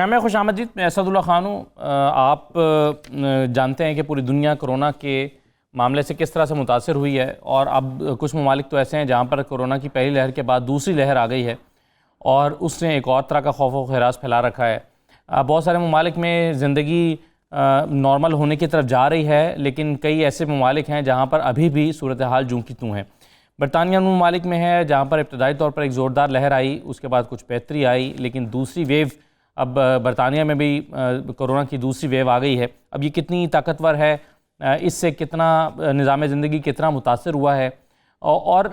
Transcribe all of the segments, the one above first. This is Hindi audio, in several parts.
जामिया खुशामदीद, मैं असदुल्ला खान हूँ। आप जानते हैं कि पूरी दुनिया कोरोना के मामले से किस तरह से मुतासर हुई है, और अब कुछ ममालिक तो ऐसे हैं जहाँ पर कोरोना की पहली लहर के बाद दूसरी लहर आ गई है और उसने एक और तरह का खौफ व खराज फैला रखा है। बहुत सारे ममालिक में ज़िंदगी नॉर्मल होने की तरफ जा रही है, लेकिन कई ऐसे ममालिक हैं जहाँ पर अभी भी सूरत हाल जूं की तूं है। बरतानिया ममालिक में है जहाँ पर इब्तदाई तौर पर एक ज़ोरदार लहर आई, उसके बाद कुछ बेहतरी आई, लेकिन दूसरी वेव अब बरतानिया में भी कोरोना की दूसरी वेव आ गई है। अब ये कितनी ताकतवर है, इससे कितना निज़ाम ज़िंदगी कितना मुतासर हुआ है, और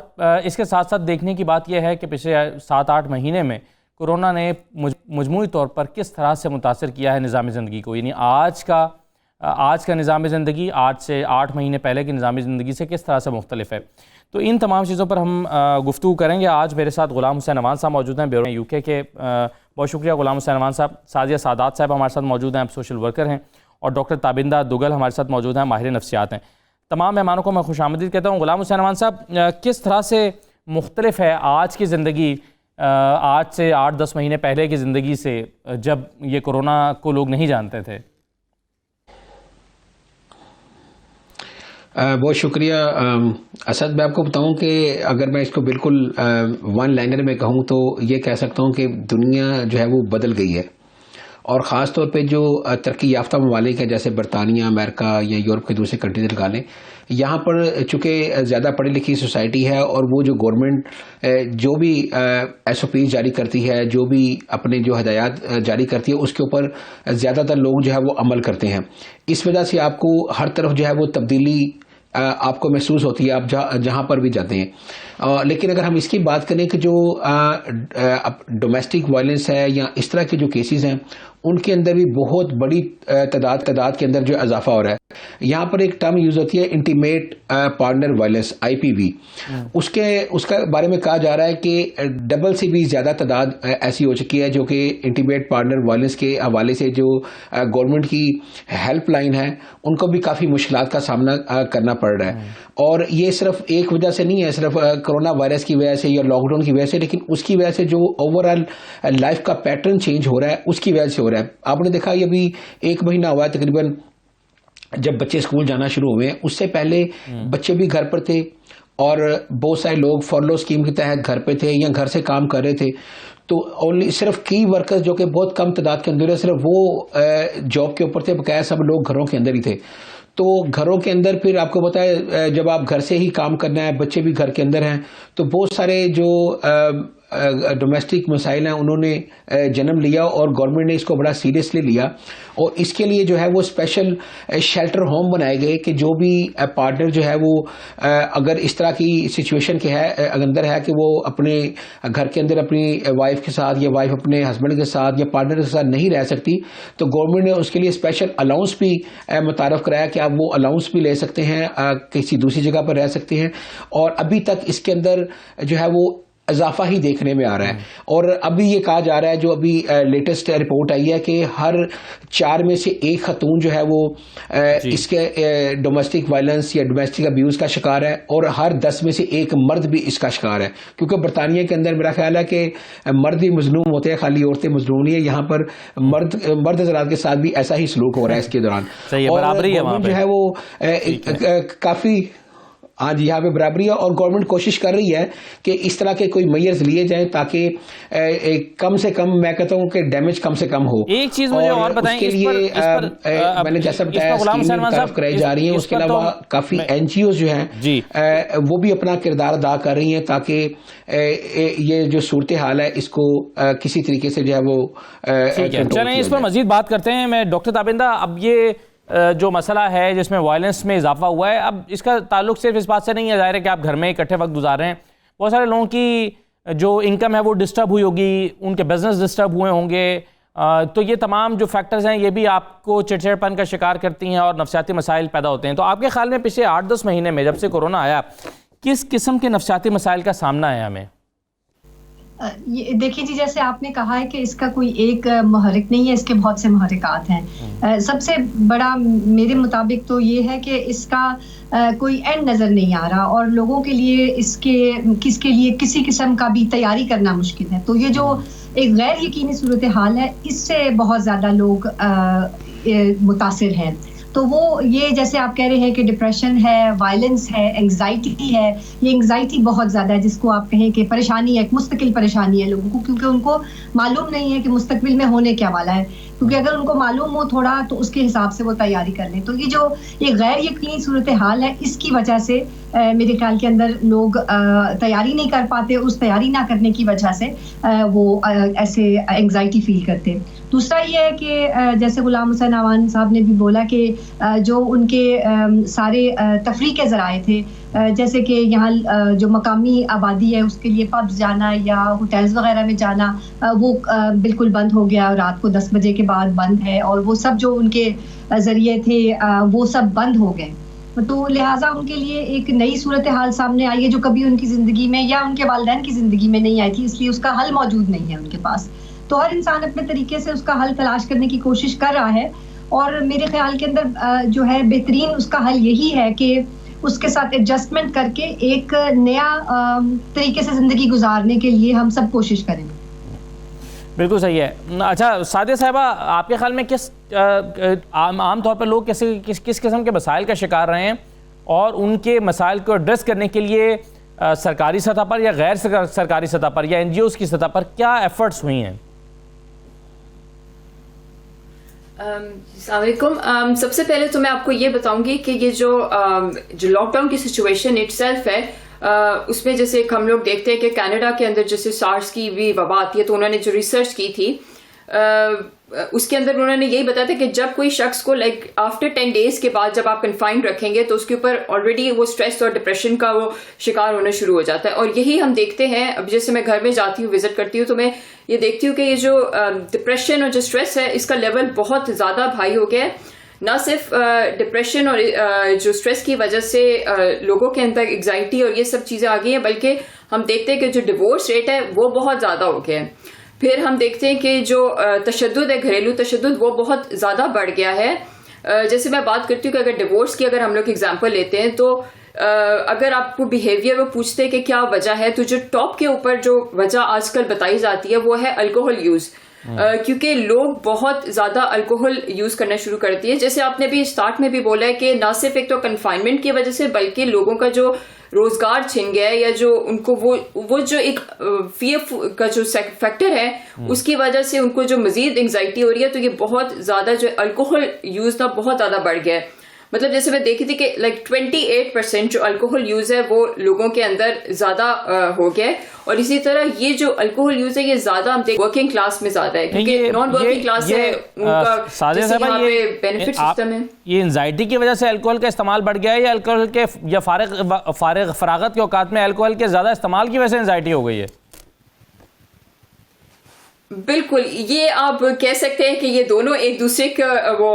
इसके साथ साथ देखने की बात यह है कि पिछले 7-8 महीने में कोरोना ने मजमूई तौर पर किस तरह से मुतासर किया है निज़ाम ज़िंदगी को। यानी आज का निज़ाम ज़िंदगी आज से 8 महीने पहले की निज़ाम ज़िंदगी से किस तरह से मुख्तलिफ है। तो इन तमाम चीज़ों पर हम गुफ्तगू करेंगे। आज मेरे साथ ग़ुलाम हुसैन अमान साहब मौजूद हैं, ब्यूरो यूके के। बहुत शुक्रिया ग़ुलाम हुसैन अमान साहब। साजिया सादात साहब हमारे साथ मौजूद हैं, आप सोशल वर्कर हैं, और डॉक्टर ताबिंदा दुगल हमारे साथ मौजूद हैं, माहिर नफ्सियात हैं। तमाम मेहमानों को मैं खुशामदीद कहता हूँ। ग़ुलाम हुसैन अमान साहब, किस तरह से मुख्तलिफ है आज की ज़िंदगी आज से 8-10 महीने पहले की ज़िंदगी से, जब ये कोरोना को लोग नहीं जानते थे? बहुत शुक्रिया असद। मैं आपको बताऊं कि अगर मैं इसको बिल्कुल वन लाइनर में कहूं तो ये कह सकता हूं कि दुनिया जो है वो बदल गई है, और ख़ास तौर पे जो तरक्की याफ्ता ममालिक हैं जैसे बरतानिया, अमेरिका या यूरोप के दूसरे कंट्रीज लगा लें, यहाँ पर चूँकि ज़्यादा पढ़ी लिखी सोसाइटी है, और वो जो गवर्नमेंट जो भी SOP जारी करती है, जो भी अपने जो हदायत जारी करती है, उसके ऊपर ज़्यादातर लोग जो है वो अमल करते हैं। इस वजह से आपको हर तरफ जो है वो तब्दीली आपको महसूस होती है, आप जहाँ पर भी जाते हैं। लेकिन अगर हम इसकी बात करें कि जो डोमेस्टिक वायलेंस है या इस तरह के जो केसेस हैं, उनके अंदर भी बहुत बड़ी तादाद के अंदर जो इजाफा हो रहा है। यहाँ पर एक टर्म यूज होती है इंटीमेट पार्टनर वायलेंस, IPV। उसका बारे में कहा जा रहा है कि डबल से भी ज़्यादा तादाद ऐसी हो चुकी है जो कि इंटीमेट पार्टनर वायलेंस के हवाले से जो गवर्नमेंट की हेल्पलाइन है उनको भी काफ़ी मुश्किलात का सामना करना पड़ रहा है। और ये सिर्फ एक वजह से नहीं है, सिर्फ कोरोना वायरस की वजह से या लॉकडाउन की वजह से, लेकिन उसकी वजह से जो ओवरऑल लाइफ का पैटर्न चेंज हो रहा है उसकी वजह से हो रहा है। आपने देखा ये अभी 1 महीना हुआ है तकरीबन जब बच्चे स्कूल जाना शुरू हुए हैं, उससे पहले बच्चे भी घर पर थे और बहुत सारे लोग फॉरलो स्कीम के तहत घर पे थे या घर से काम कर रहे थे। तो ओनली सिर्फ की वर्कर्स जो कि बहुत कम तादाद के अंदर है, सिर्फ वो जॉब के ऊपर थे, बकाया सब लोग घरों के अंदर ही थे। तो घरों के अंदर फिर आपको पता है जब आप घर से ही काम करना है, बच्चे भी घर के अंदर हैं, तो बहुत सारे जो डोमेस्टिक मसाइल हैं उन्होंने जन्म लिया, और गवर्नमेंट ने इसको बड़ा सीरियसली लिया, और इसके लिए जो है वो स्पेशल शेल्टर होम बनाए गए कि जो भी पार्टनर जो है वो अगर इस तरह की सिचुएशन के है अंदर है कि वो अपने घर के अंदर अपनी वाइफ के साथ या वाइफ अपने हस्बैंड के साथ या पार्टनर के साथ नहीं रह सकती, तो गवर्नमेंट ने उसके लिए स्पेशल अलाउंस भी मुतारफ कराया कि आप वो अलाउंस भी ले सकते हैं, किसी दूसरी जगह पर रह सकते हैं। और अभी तक इसके अंदर जो है वो इजाफा ही देखने में आ रहा है। और अभी ये कहा जा रहा है, जो अभी लेटेस्ट रिपोर्ट आई है कि हर 4 में से 1 खतून जो है वो इसके डोमेस्टिक वायलेंस या डोमेस्टिक अब्यूज का शिकार है, और हर 10 में से 1 मर्द भी इसका शिकार है। क्योंकि बरतानिया के अंदर मेरा ख्याल है कि मर्द भी मजलूम होते हैं, खाली औरतें मजलूम नहीं है। यहाँ पर मर्द हज़रात के साथ भी ऐसा ही सलूक हो रहा है इसके दौरान, और जो है वो काफी हाँ जी, यहाँ पे बराबरी है, और गवर्नमेंट कोशिश कर रही है कि इस तरह के कोई मेजर्स लिए जाएं ताकि कम से कम, मैं कहता हूँ कि डैमेज कम से कम हो। एक चीज मुझे और बताएं, उसके लिए मैंने जैसा बताया स्कीम कराई जा रही है, उसके अलावा काफी NGOs जो हैं वो भी अपना किरदार अदा कर रही हैं ताकि ये जो सूरत हाल है इसको किसी तरीके से जो है वो चलें इस पर मजीद बात करते हैं। मैं डॉक्टर ताबिंदा, अब ये जो मसला है जिसमें वायलेंस में इजाफा हुआ है, अब इसका ताल्लुक सिर्फ इस बात से नहीं है, ज़ाहिर है कि आप घर में इकट्ठे वक्त गुजार रहे हैं, बहुत सारे लोगों की जो इनकम है वो डिस्टर्ब हुई होगी, उनके बिजनेस डिस्टर्ब हुए होंगे, तो ये तमाम जो फैक्टर्स हैं ये भी आपको चिड़चिड़पन का शिकार करती हैं और नफसियाती मसाइल पैदा होते हैं। तो आपके ख्याल में पिछले 8-10 महीने में जब से कोरोना आया, किस किस्म के नफसियाती मसाइल का सामना है हमें? देखिए जी, जैसे आपने कहा है कि इसका कोई एक महरिक नहीं है, इसके बहुत से महरिकात हैं। सबसे बड़ा मेरे मुताबिक तो ये है कि इसका कोई एंड नज़र नहीं आ रहा, और लोगों के लिए किसके लिए किसी किस्म का भी तैयारी करना मुश्किल है। तो ये जो एक गैर यकीनी सूरत हाल है, इससे बहुत ज़्यादा लोग मुतासिर हैं। तो वो ये जैसे आप कह रहे हैं कि डिप्रेशन है, वायलेंस है, एंग्जाइटी है, ये एंग्जाइटी बहुत ज़्यादा है, जिसको आप कहें कि परेशानी है, एक मुस्तकिल परेशानी है लोगों को, क्योंकि उनको मालूम नहीं है कि मुस्तकबिल में होने क्या वाला है। क्योंकि अगर उनको मालूम हो थोड़ा तो उसके हिसाब से वो तैयारी कर लें। तो ये गैर यकीनी सूरत हाल है, इसकी वजह से मेरे ख्याल के अंदर लोग तैयारी नहीं कर पाते, उस तैयारी ना करने की वजह से वो ऐसे एंग्जाइटी फील करते। दूसरा ये है कि जैसे गुलाम हुसैन आवान साहब ने भी बोला कि जो उनके सारे तफरीह के ज़राए थे, जैसे कि यहाँ जो मकामी आबादी है उसके लिए पब्स जाना या होटल्स वगैरह में जाना, वो बिल्कुल बंद हो गया, रात को 10 बजे के बाद बंद है, और वो सब जो उनके ज़रिए थे वो सब बंद हो गए। तो लिहाजा उनके लिए एक नई सूरत हाल सामने आई है जो कभी उनकी ज़िंदगी में या उनके वालिदैन की ज़िंदगी में नहीं आई थी, इसलिए उसका हल मौजूद नहीं है उनके पास। तो हर इंसान अपने तरीके से उसका हल तलाश करने की कोशिश कर रहा है, और मेरे ख्याल के अंदर जो है बेहतरीन उसका हल यही है कि उसके साथ एडजस्टमेंट करके एक नया तरीके से ज़िंदगी गुजारने के लिए हम सब कोशिश करें। बिल्कुल सही है। अच्छा सादिया साहिबा, आपके ख्याल में किस आम तौर पर लोग किस किस्म के मसाइल का शिकार रहे हैं, और उनके मसाइल को एड्रेस करने के लिए सरकारी सतह पर या गैर सरकारी सतह पर या NGOs की सतह पर क्या एफर्ट्स हुई हैं? अस्सलामुअलैकुम। सबसे पहले तो मैं आपको ये बताऊंगी कि ये जो लॉकडाउन की सिचुएशन इटसेल्फ है, उसमें जैसे हम लोग देखते हैं कि कनाडा के अंदर जैसे सार्स की भी वबा आती है, तो उन्होंने जो रिसर्च की थी उसके अंदर उन्होंने यही बताया था कि जब कोई शख्स को आफ्टर 10 डेज के बाद जब आप कन्फाइंड रखेंगे तो उसके ऊपर ऑलरेडी वो स्ट्रेस और डिप्रेशन का वो शिकार होना शुरू हो जाता है। और यही हम देखते हैं, अब जैसे मैं घर में जाती हूँ, विजिट करती हूँ, तो मैं ये देखती हूँ कि ये जो डिप्रेशन और जो स्ट्रेस है इसका लेवल बहुत ज़्यादा हाई हो गया है। ना सिर्फ डिप्रेशन और जो स्ट्रेस की वजह से लोगों के अंदर एग्जाइटी और ये सब चीज़ें आ गई हैं, बल्कि हम देखते हैं कि जो डिवोर्स रेट है वो बहुत ज़्यादा हो गया है। फिर हम देखते हैं कि जो तशद्दुद है, घरेलू तशद्दुद, वो बहुत ज़्यादा बढ़ गया है। जैसे मैं बात करती हूँ कि अगर डिवोर्स की अगर हम लोग एग्जांपल लेते हैं, तो अगर आपको बिहेवियर वो पूछते हैं कि क्या वजह है, तो जो टॉप के ऊपर जो वजह आजकल बताई जाती है वो है अल्कोहल यूज़। क्योंकि लोग बहुत ज़्यादा अल्कोहल यूज़ करना शुरू कर दिए। जैसे आपने भी स्टार्ट में भी बोला है कि ना सिर्फ एक तो कन्फाइनमेंट की वजह से, बल्कि लोगों का जो रोजगार छिन गया है, या जो उनको वो जो एक फियर का जो फैक्टर है उसकी वजह से उनको जो मजीद एंग्जाइटी हो रही है, तो ये बहुत ज़्यादा जो अल्कोहल यूज़ था बहुत ज़्यादा बढ़ गया है। मतलब जैसे मैं देखी थी कि 28% जो अल्कोहल यूज है वो लोगों के अंदर ज्यादा हो गया है। और इसी तरह ये जो अल्कोहल यूज है ये ज्यादा हम देख वर्किंग क्लास में ज्यादा है, क्योंकि नॉन वर्किंग क्लास है उनका बेनिफिट सिस्टम है। ये एंजाइटी की वजह से अल्कोहल का इस्तेमाल बढ़ गया है, या अल्कोहल के या फरागत के औकात में अल्कोहल के ज्यादा इस्तेमाल की वजह से एंजाइटी हो गई है? बिल्कुल, ये आप कह सकते हैं कि ये दोनों एक दूसरे का वो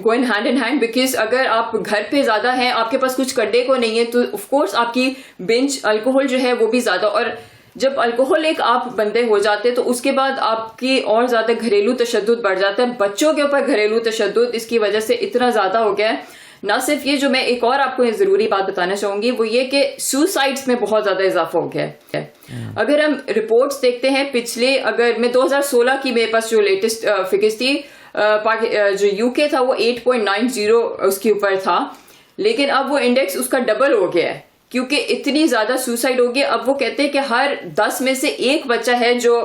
go in hand in hand. Because अगर आप घर पे ज्यादा हैं, आपके पास कुछ करने को नहीं है, तो ऑफ कोर्स आपकी बिंज अल्कोहल जो है वो भी ज्यादा। और जब अल्कोहल एक आप बंदे हो जाते हैं तो उसके बाद आपकी और ज्यादा घरेलू तशद्दुद बढ़ जाता है। बच्चों के ऊपर घरेलू तशद्दुद इसकी वजह से इतना ज्यादा हो गया है। ना सिर्फ ये, जो मैं एक और आपको ये जरूरी बात बताना चाहूंगी वो ये कि सुसाइड्स में बहुत ज्यादा इजाफा हो गया है। अगर हम रिपोर्ट्स देखते हैं पिछले, अगर मैं 2016 की मेरे पास जो लेटेस्ट फिगर्स थी, जो यूके था वो 8.90 उसके ऊपर था, लेकिन अब वो इंडेक्स उसका डबल हो गया है क्योंकि इतनी ज्यादा सुसाइड हो गई। अब वो कहते हैं कि हर 10 में से एक बच्चा है जो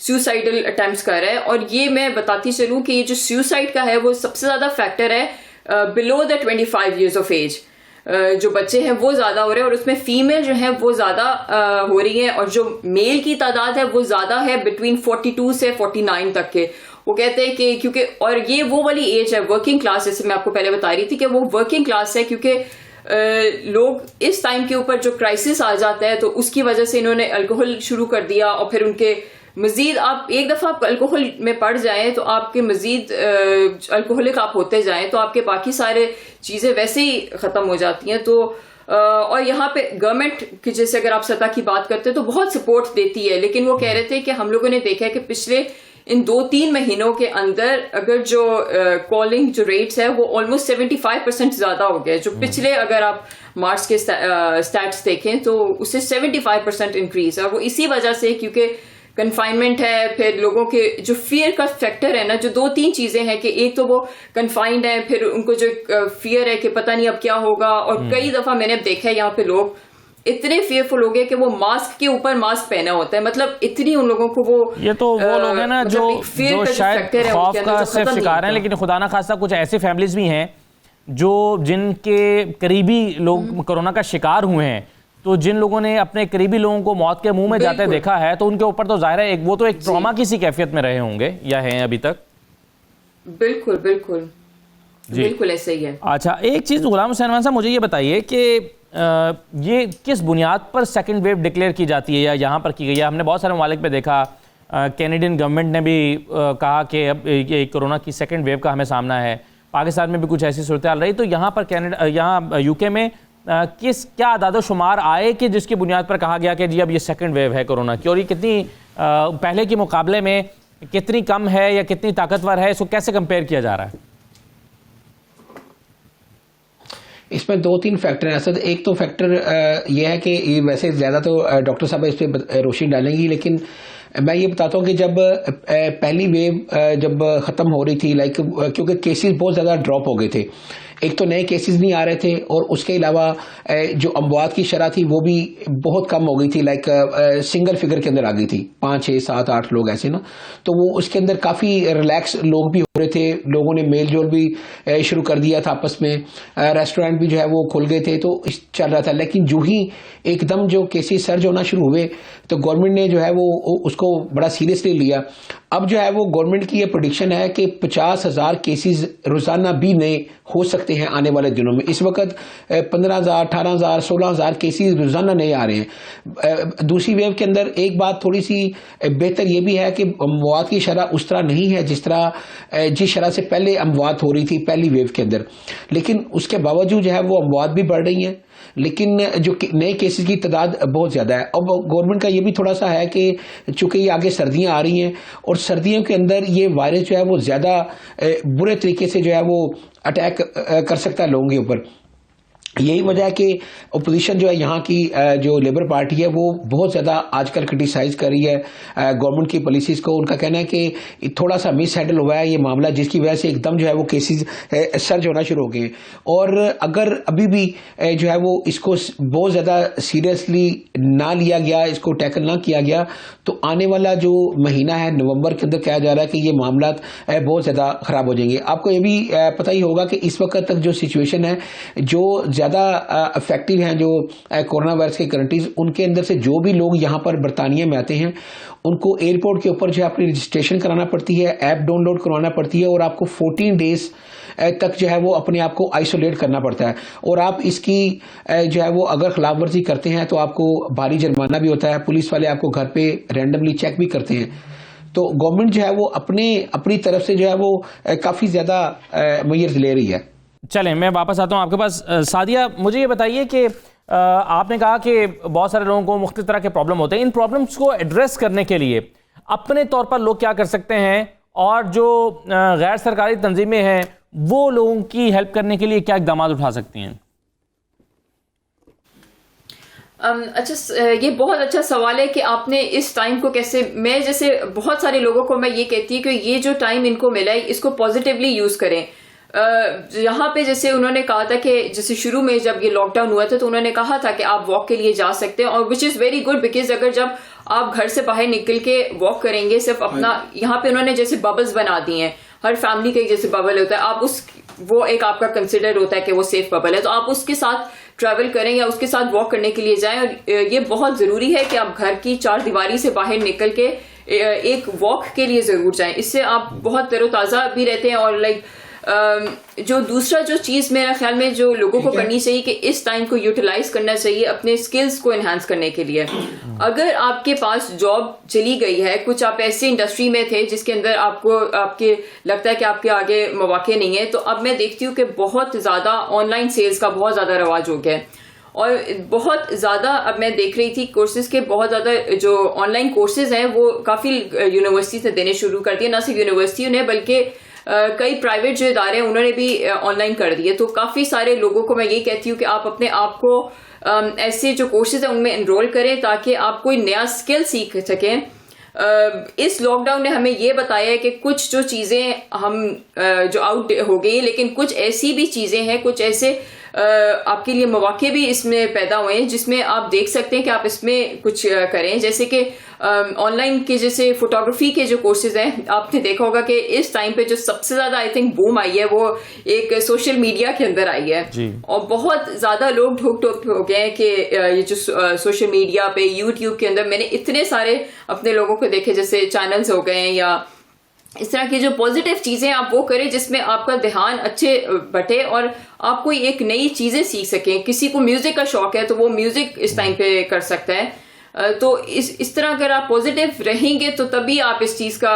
सुसाइडल अटेम्प्ट्स कर रहा है। और ये मैं बताती चलूं कि ये जो सुसाइड का है वो सबसे ज्यादा फैक्टर है below the 25 years of age। जो बच्चे हैं वो ज्यादा हो रहे हैं, और उसमें फीमेल जो है वो ज्यादा हो रही है, और जो मेल की तादाद है वो ज्यादा है बिटवीन 42 से 49 तक के। वो कहते हैं कि क्योंकि, और ये वो वाली एज है वर्किंग क्लास, जैसे मैं आपको पहले बता रही थी कि वो वर्किंग क्लास है, क्योंकि लोग इस टाइम के ऊपर जो क्राइसिस आ जाता है तो उसकी वजह से इन्होंने अल्कोहल शुरू कर दिया। और फिर उनके मजीद, आप एक दफा आप अल्कोहल में पड़ जाएं तो आपके मजीद अल्कोहलिक आप होते जाएं तो आपके बाकी सारे चीजें वैसे ही खत्म हो जाती हैं। तो और यहाँ पे गवर्नमेंट की जैसे अगर आप सतह की बात करते हैं तो बहुत सपोर्ट देती है, लेकिन वो कह रहे थे कि हम लोगों ने देखा है कि पिछले इन 2-3 महीनों के अंदर अगर जो कॉलिंग जो रेट्स है वो ऑलमोस्ट 75% ज्यादा हो गया। जो पिछले अगर आप मार्च के स्टैट्स देखें तो उससे 75% इंक्रीज है। वो इसी वजह से, क्योंकि कन्फाइनमेंट है, फिर लोगों के जो फियर का फैक्टर है ना, जो 2-3 चीजें हैं कि एक तो वो कन्फाइंड है, फिर उनको जो फियर है कि पता नहीं अब क्या होगा, और कई दफा मैंने देखा है यहाँ पे लोग इतने फेयरफुल हो गए कि वो मास्क के ऊपर मास्क पहना होता है, मतलब इतनी उन लोगों को वो ये तो वो लोग हैं ना मतलब जो शायद खौफ का सिर्फ शिकार हैं, लेकिन खुदा ना खास्ता कुछ ऐसे फैमिलीज भी हैं जो जिनके करीबी लोग कोरोना का शिकार हुए हैं, तो जिन लोगों ने अपने करीबी लोगों को मौत के मुंह में जाते देखा है, तो उनके ऊपर तो जाहिर है वो तो एक ट्रॉमा की सी कैफियत में रहे होंगे या हैं अभी तक। बिल्कुल बिल्कुल बिल्कुल ऐसे ही है। अच्छा, एक चीज़ गुलाम हुसैन साहब मुझे ये बताइए कि ये किस बुनियाद पर सेकंड वेव डिक्लेयर की जाती है या यहाँ पर की गई है? हमने बहुत सारे ममालिक पे देखा, कैनेडियन गवर्नमेंट ने भी कहा कि अब ये कोरोना की सेकंड वेव का हमें सामना है, पाकिस्तान में भी कुछ ऐसी सूरत हाल रही, तो यहाँ पर यहाँ यूके में क्या आदाद शुमार आए कि जिसकी बुनियाद पर कहा गया कि जी अब ये सेकंड वेव है कोरोना की, और ये कितनी पहले के मुकाबले में कितनी कम है या कितनी ताकतवर है, इसको कैसे कंपेयर किया जा रहा है? इसमें 2-3 फैक्टर हैं असद। एक तो फैक्टर यह है कि वैसे ज़्यादा तो डॉक्टर साहब इस पर रोशनी डालेंगी, लेकिन मैं ये बताता हूँ कि जब पहली वेव जब ख़त्म हो रही थी, क्योंकि केसेस बहुत ज़्यादा ड्रॉप हो गए थे, एक तो नए केसेस नहीं आ रहे थे, और उसके अलावा जो अमवात की शरह थी वो भी बहुत कम हो गई थी, सिंगल फिगर के अंदर आ गई थी, 5, 6, 7, 8 लोग ऐसे ना, तो वो उसके अंदर काफ़ी रिलैक्स लोग भी हो रहे थे, लोगों ने मेल जोल भी शुरू कर दिया था आपस में, रेस्टोरेंट भी जो है वो खुल गए थे, तो चल रहा था। लेकिन जो ही एकदम जो केसेस सर्ज होना शुरू हुए, तो गवर्नमेंट ने जो है वो उसको बड़ा सीरियसली लिया। अब जो है वो गवर्नमेंट की ये प्रेडिक्शन है कि 50,000 केसेस रोजाना भी नए हो सकते हैं आने वाले दिनों में। इस वक्त 15,000, 18,000, 16,000 केसेस रोजाना नए आ रहे हैं। दूसरी वेव के अंदर एक बात थोड़ी सी बेहतर ये भी है कि अमवात की शरह उस तरह नहीं है जिस शरह से पहले अमवात हो रही थी पहली वेव के अंदर, लेकिन उसके बावजूद जो है वो अमवात भी बढ़ रही हैं, लेकिन जो नए केसेस की तादाद बहुत ज़्यादा है। अब गवर्नमेंट का ये भी थोड़ा सा है कि चूंकि ये आगे सर्दियां आ रही हैं, और सर्दियों के अंदर ये वायरस जो है वो ज़्यादा बुरे तरीके से जो है वो अटैक कर सकता है लोगों के ऊपर। यही वजह है कि अपोजिशन जो है यहाँ की जो लेबर पार्टी है वो बहुत ज़्यादा आजकल क्रिटिसाइज कर रही है गवर्नमेंट की पॉलिसीज़ को। उनका कहना है कि थोड़ा सा मिस हैंडल हुआ है ये मामला, जिसकी वजह से एकदम जो है वो केसेस सर्ज होना शुरू हो गए। और अगर अभी भी जो है वो इसको बहुत ज़्यादा सीरियसली ना लिया गया, इसको टैकल ना किया गया, तो आने वाला जो महीना है नवंबर के अंदर कहा जा रहा है कि ये मामला बहुत ज़्यादा ख़राब हो जाएंगे। आपको ये भी पता ही होगा कि इस वक्त तक जो सिचुएशन है, जो ज़्यादा इफेक्टिव हैं जो कोरोना वायरस के कंट्रीज, उनके अंदर से जो भी लोग यहाँ पर बरतानिया में आते हैं उनको एयरपोर्ट के ऊपर जो है अपनी रजिस्ट्रेशन कराना पड़ती है, ऐप डाउनलोड करवाना पड़ती है, और आपको 14 डेज तक जो है वो अपने आप को आइसोलेट करना पड़ता है। और आप इसकी जो है वो अगर खिलाफ वर्जी करते हैं तो आपको भारी जुर्माना भी होता है, पुलिस वाले आपको घर पे रैंडमली चेक भी करते हैं। तो गवर्नमेंट जो है वो अपनी तरफ से जो है वो काफ़ी ज़्यादा मेजर्स ले रही है। चलें, मैं वापस आता हूँ आपके पास। सादिया, मुझे ये बताइए कि आपने कहा कि बहुत सारे लोगों को मुख्तलिफ तरह के प्रॉब्लम होते हैं, इन प्रॉब्लम्स को एड्रेस करने के लिए अपने तौर पर लोग क्या कर सकते हैं, और जो गैर सरकारी तंजीमें हैं वो लोगों की हेल्प करने के लिए क्या इक़दाम उठा सकती हैं? अच्छा, ये बहुत अच्छा सवाल है कि आपने इस टाइम को कैसे, मैं जैसे बहुत सारे लोगों को मैं ये कहती हूँ कि ये जो टाइम इनको मिला है इसको पॉजिटिवली यूज करें। यहाँ पे जैसे उन्होंने कहा था कि जैसे शुरू में जब ये लॉकडाउन हुआ था तो उन्होंने कहा था कि आप वॉक के लिए जा सकते हैं, और which is very good, because अगर जब आप घर से बाहर निकल के वॉक करेंगे, सिर्फ अपना, यहाँ पे उन्होंने जैसे बबल्स बना दिए हैं, हर फैमिली का एक जैसे बबल होता है, आप वो एक आपका कंसिडर होता है कि वो सेफ बबल है, तो आप उसके साथ ट्रैवल करें या उसके साथ वॉक करने के लिए जाएं। और ये बहुत ज़रूरी है कि आप घर की 4 दीवारी से बाहर निकल के एक वॉक के लिए ज़रूर जाएं, इससे आप बहुत तरोताज़ा भी रहते हैं। और जो दूसरा जो चीज़ मेरे ख्याल में जो लोगों को करनी चाहिए कि इस टाइम को यूटिलाइज करना चाहिए अपने स्किल्स को एनहांस करने के लिए। अगर आपके पास जॉब चली गई है, कुछ आप ऐसे इंडस्ट्री में थे जिसके अंदर आपके लगता है कि आपके आगे मौके नहीं है, तो अब मैं देखती हूँ कि बहुत ज़्यादा ऑनलाइन सेल्स का बहुत ज़्यादा रवाज हो गया है, और बहुत ज़्यादा अब मैं देख रही थी कोर्सेज के बहुत ज़्यादा जो ऑनलाइन कोर्सेज हैं वो काफ़ी यूनिवर्सिटी से देने शुरू कर दिए, ना सिर्फ यूनिवर्सिटी ने बल्कि कई प्राइवेट जो इदारे हैं उन्होंने भी ऑनलाइन कर दिए। तो काफ़ी सारे लोगों को मैं ये कहती हूँ कि आप अपने आप को ऐसे जो कोर्सेज हैं उनमें एनरोल करें ताकि आप कोई नया स्किल सीख सकें। इस लॉकडाउन ने हमें ये बताया है कि कुछ जो चीज़ें हम जो आउट हो गई, लेकिन कुछ ऐसी भी चीज़ें हैं, कुछ ऐसे आपके लिए मौके भी इसमें पैदा हुए हैं जिसमें आप देख सकते हैं कि आप इसमें कुछ करें। जैसे कि ऑनलाइन के जैसे फोटोग्राफी के जो कोर्सेज हैं, आपने देखा होगा कि इस टाइम पे जो सबसे ज़्यादा आई थिंक बूम आई है वो एक सोशल मीडिया के अंदर आई है जी। और बहुत ज़्यादा लोग ढुक हो गए हैं कि ये जो सोशल मीडिया पे यूट्यूब के अंदर मैंने इतने सारे अपने लोगों को देखे, जैसे चैनल्स हो गए हैं या इस तरह की जो पॉजिटिव चीजें आप वो करें जिसमें आपका ध्यान अच्छे बटे और आप कोई एक नई चीजें सीख सकें। किसी को म्यूजिक का शौक है तो वो म्यूजिक इस टाइम पे कर सकता है। तो इस तरह अगर आप पॉजिटिव रहेंगे तो तभी आप इस चीज का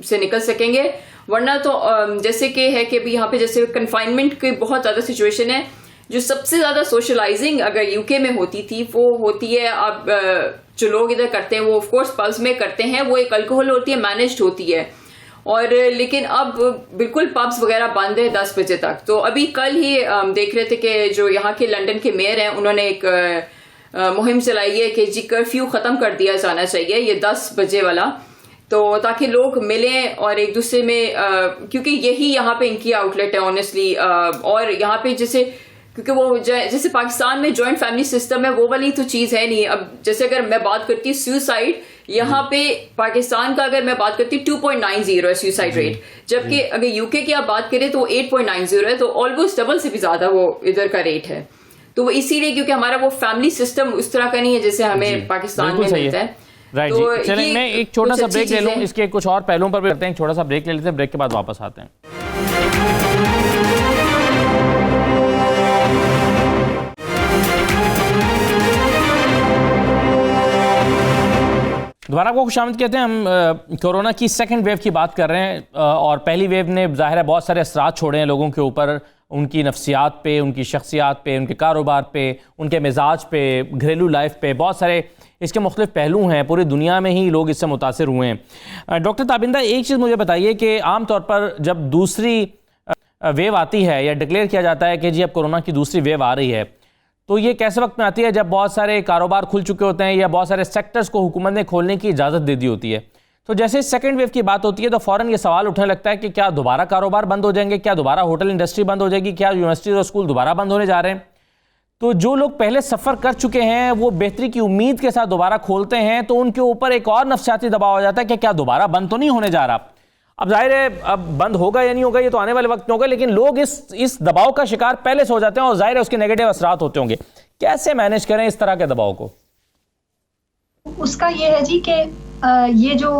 से निकल सकेंगे, वरना तो जैसे कि है कि अभी यहाँ पे जैसे कन्फाइनमेंट की बहुत ज्यादा सिचुएशन है। जो सबसे ज्यादा सोशलाइजिंग अगर यूके में होती थी वो होती है, आप जो लोग इधर करते हैं वो ऑफकोर्स पब्स में करते हैं, वो एक अल्कोहल होती है, मैनेज्ड होती है। और लेकिन अब बिल्कुल पब्स वगैरह बंद है 10 बजे तक। तो अभी कल ही देख रहे थे कि जो यहाँ के लंदन के मेयर हैं उन्होंने एक मुहिम चलाई है कि जी कर्फ्यू ख़त्म कर दिया जाना चाहिए, ये 10 बजे वाला, तो ताकि लोग मिलें और एक दूसरे में क्योंकि यही यहाँ पे इनकी आउटलेट है ऑनेस्टली। और यहाँ पे जैसे क्योंकि वो जैसे पाकिस्तान में जॉइंट फैमिली सिस्टम है वो वाली तो चीज़ है नहीं। अब जैसे अगर मैं बात करती हूँ सुसाइड, यहाँ पे पाकिस्तान का अगर मैं बात करती हूँ 2.90 है सुसाइड रेट, जबकि अगर यूके की आप बात करें तो 8.90 है, तो ऑलमोस्ट डबल से भी ज्यादा वो इधर का रेट है। तो वो इसीलिए क्योंकि हमारा वो फैमिली सिस्टम उस तरह का नहीं है जैसे हमें पाकिस्तान में मिलता है। राइट तो जी, चलें मैं एक छोटा सा ब्रेक ले लूँ, इसके कुछ और पहलुओं पर भी करते हैं, छोटा सा ब्रेक ले लेते हैं, ब्रेक के बाद वापस आते हैं। दोबारा आपको खुशामद कहते हैं। हम कोरोना की सेकंड वेव की बात कर रहे हैं और पहली वेव ने ज़ाहिर है बहुत सारे असरात छोड़े हैं लोगों के ऊपर, उनकी नफ्सियात पे, उनकी शख्सियात पे, उनके कारोबार पे, उनके मिजाज पे, घरेलू लाइफ पे, बहुत सारे इसके मुख्तलिफ पहलू हैं। पूरी दुनिया में ही लोग इससे मुतासिर हुए हैं। डॉक्टर ताबिंदा, एक चीज़ मुझे बताइए कि आम तौर पर जब दूसरी वेव आती है या डिक्लेयर किया जाता है कि जी अब कोरोना की दूसरी वेव आ रही है, तो ये कैसे वक्त में आती है जब बहुत सारे कारोबार खुल चुके होते हैं या बहुत सारे सेक्टर्स को हुकूमत ने खोलने की इजाज़त दे दी होती है। तो जैसे सेकंड वेव की बात होती है तो फ़ौरन ये सवाल उठने लगता है कि क्या दोबारा कारोबार बंद हो जाएंगे, क्या दोबारा होटल इंडस्ट्री बंद हो जाएगी, क्या यूनिवर्सिटीज़ और स्कूल दोबारा बंद होने जा रहे हैं। तो जो लोग पहले सफ़र कर चुके हैं वो बेहतरी की उम्मीद के साथ दोबारा खोलते हैं, तो उनके ऊपर एक और नफ्सियाती दबाव हो जाता है कि क्या दोबारा बंद तो नहीं होने जा रहा। अब जाहिर है अब बंद होगा या नहीं होगा ये तो आने वाले वक्त में होगा, लेकिन लोग इस दबाव का शिकार पहले से हो जाते हैं और जाहिर है उसके नेगेटिव असरात होते होंगे। कैसे मैनेज करें इस तरह के दबाव को? उसका ये है जी कि ये जो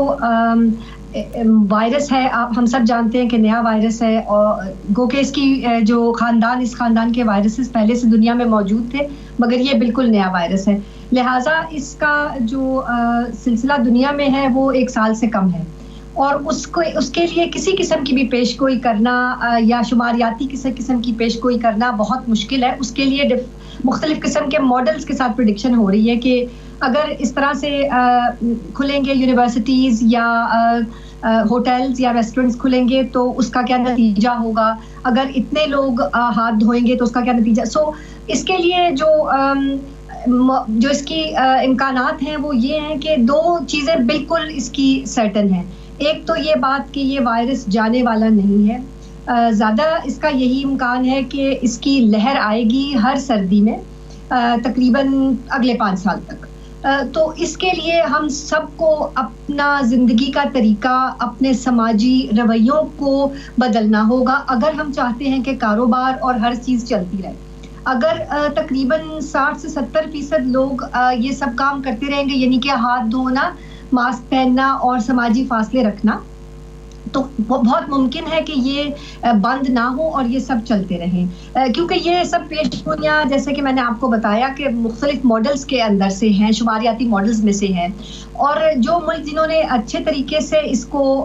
वायरस है, हम सब जानते हैं कि नया वायरस है और गो के इसकी जो इस खानदान के वायरसेस पहले से दुनिया में मौजूद थे, मगर ये बिल्कुल नया वायरस है। लिहाजा इसका जो सिलसिला दुनिया में है वो 1 साल से कम है और उसके लिए किसी किस्म की भी पेशगोई करना या शुमारियाती किसी किस्म की पेशगोई करना बहुत मुश्किल है। उसके लिए मुख्तलिफ किस्म के मॉडल्स के साथ प्रेडिक्शन हो रही है कि अगर इस तरह से खुलेंगे यूनिवर्सिटीज़ या होटल्स या रेस्टोरेंट्स खुलेंगे तो उसका क्या नतीजा होगा, अगर इतने लोग हाथ धोएंगे तो उसका क्या नतीजा। सो इसके लिए जो इसकी इम्कानात हैं वो ये हैं कि 2 चीज़ें बिल्कुल इसकी सर्टन हैं। एक तो ये बात कि ये वायरस जाने वाला नहीं है, ज़्यादा इसका यही इम्कान है कि इसकी लहर आएगी हर सर्दी में तकरीबन अगले 5 साल तक। तो इसके लिए हम सबको अपना ज़िंदगी का तरीका, अपने समाजी रवैयों को बदलना होगा अगर हम चाहते हैं कि कारोबार और हर चीज़ चलती रहे। अगर तकरीबन 60 से 70% लोग ये सब काम करते रहेंगे, यानी कि हाथ धोना, मास्क पहनना और समाजी फासले रखना, तो बहुत मुमकिन है कि ये बंद ना हो और ये सब चलते रहें, क्योंकि ये सब पेशगोइयाँ जैसे कि मैंने आपको बताया कि मुख्तलिफ मॉडल्स के अंदर से हैं, शुमारियाती मॉडल्स में से हैं। और जो मुल्क जिन्होंने अच्छे तरीके से इसको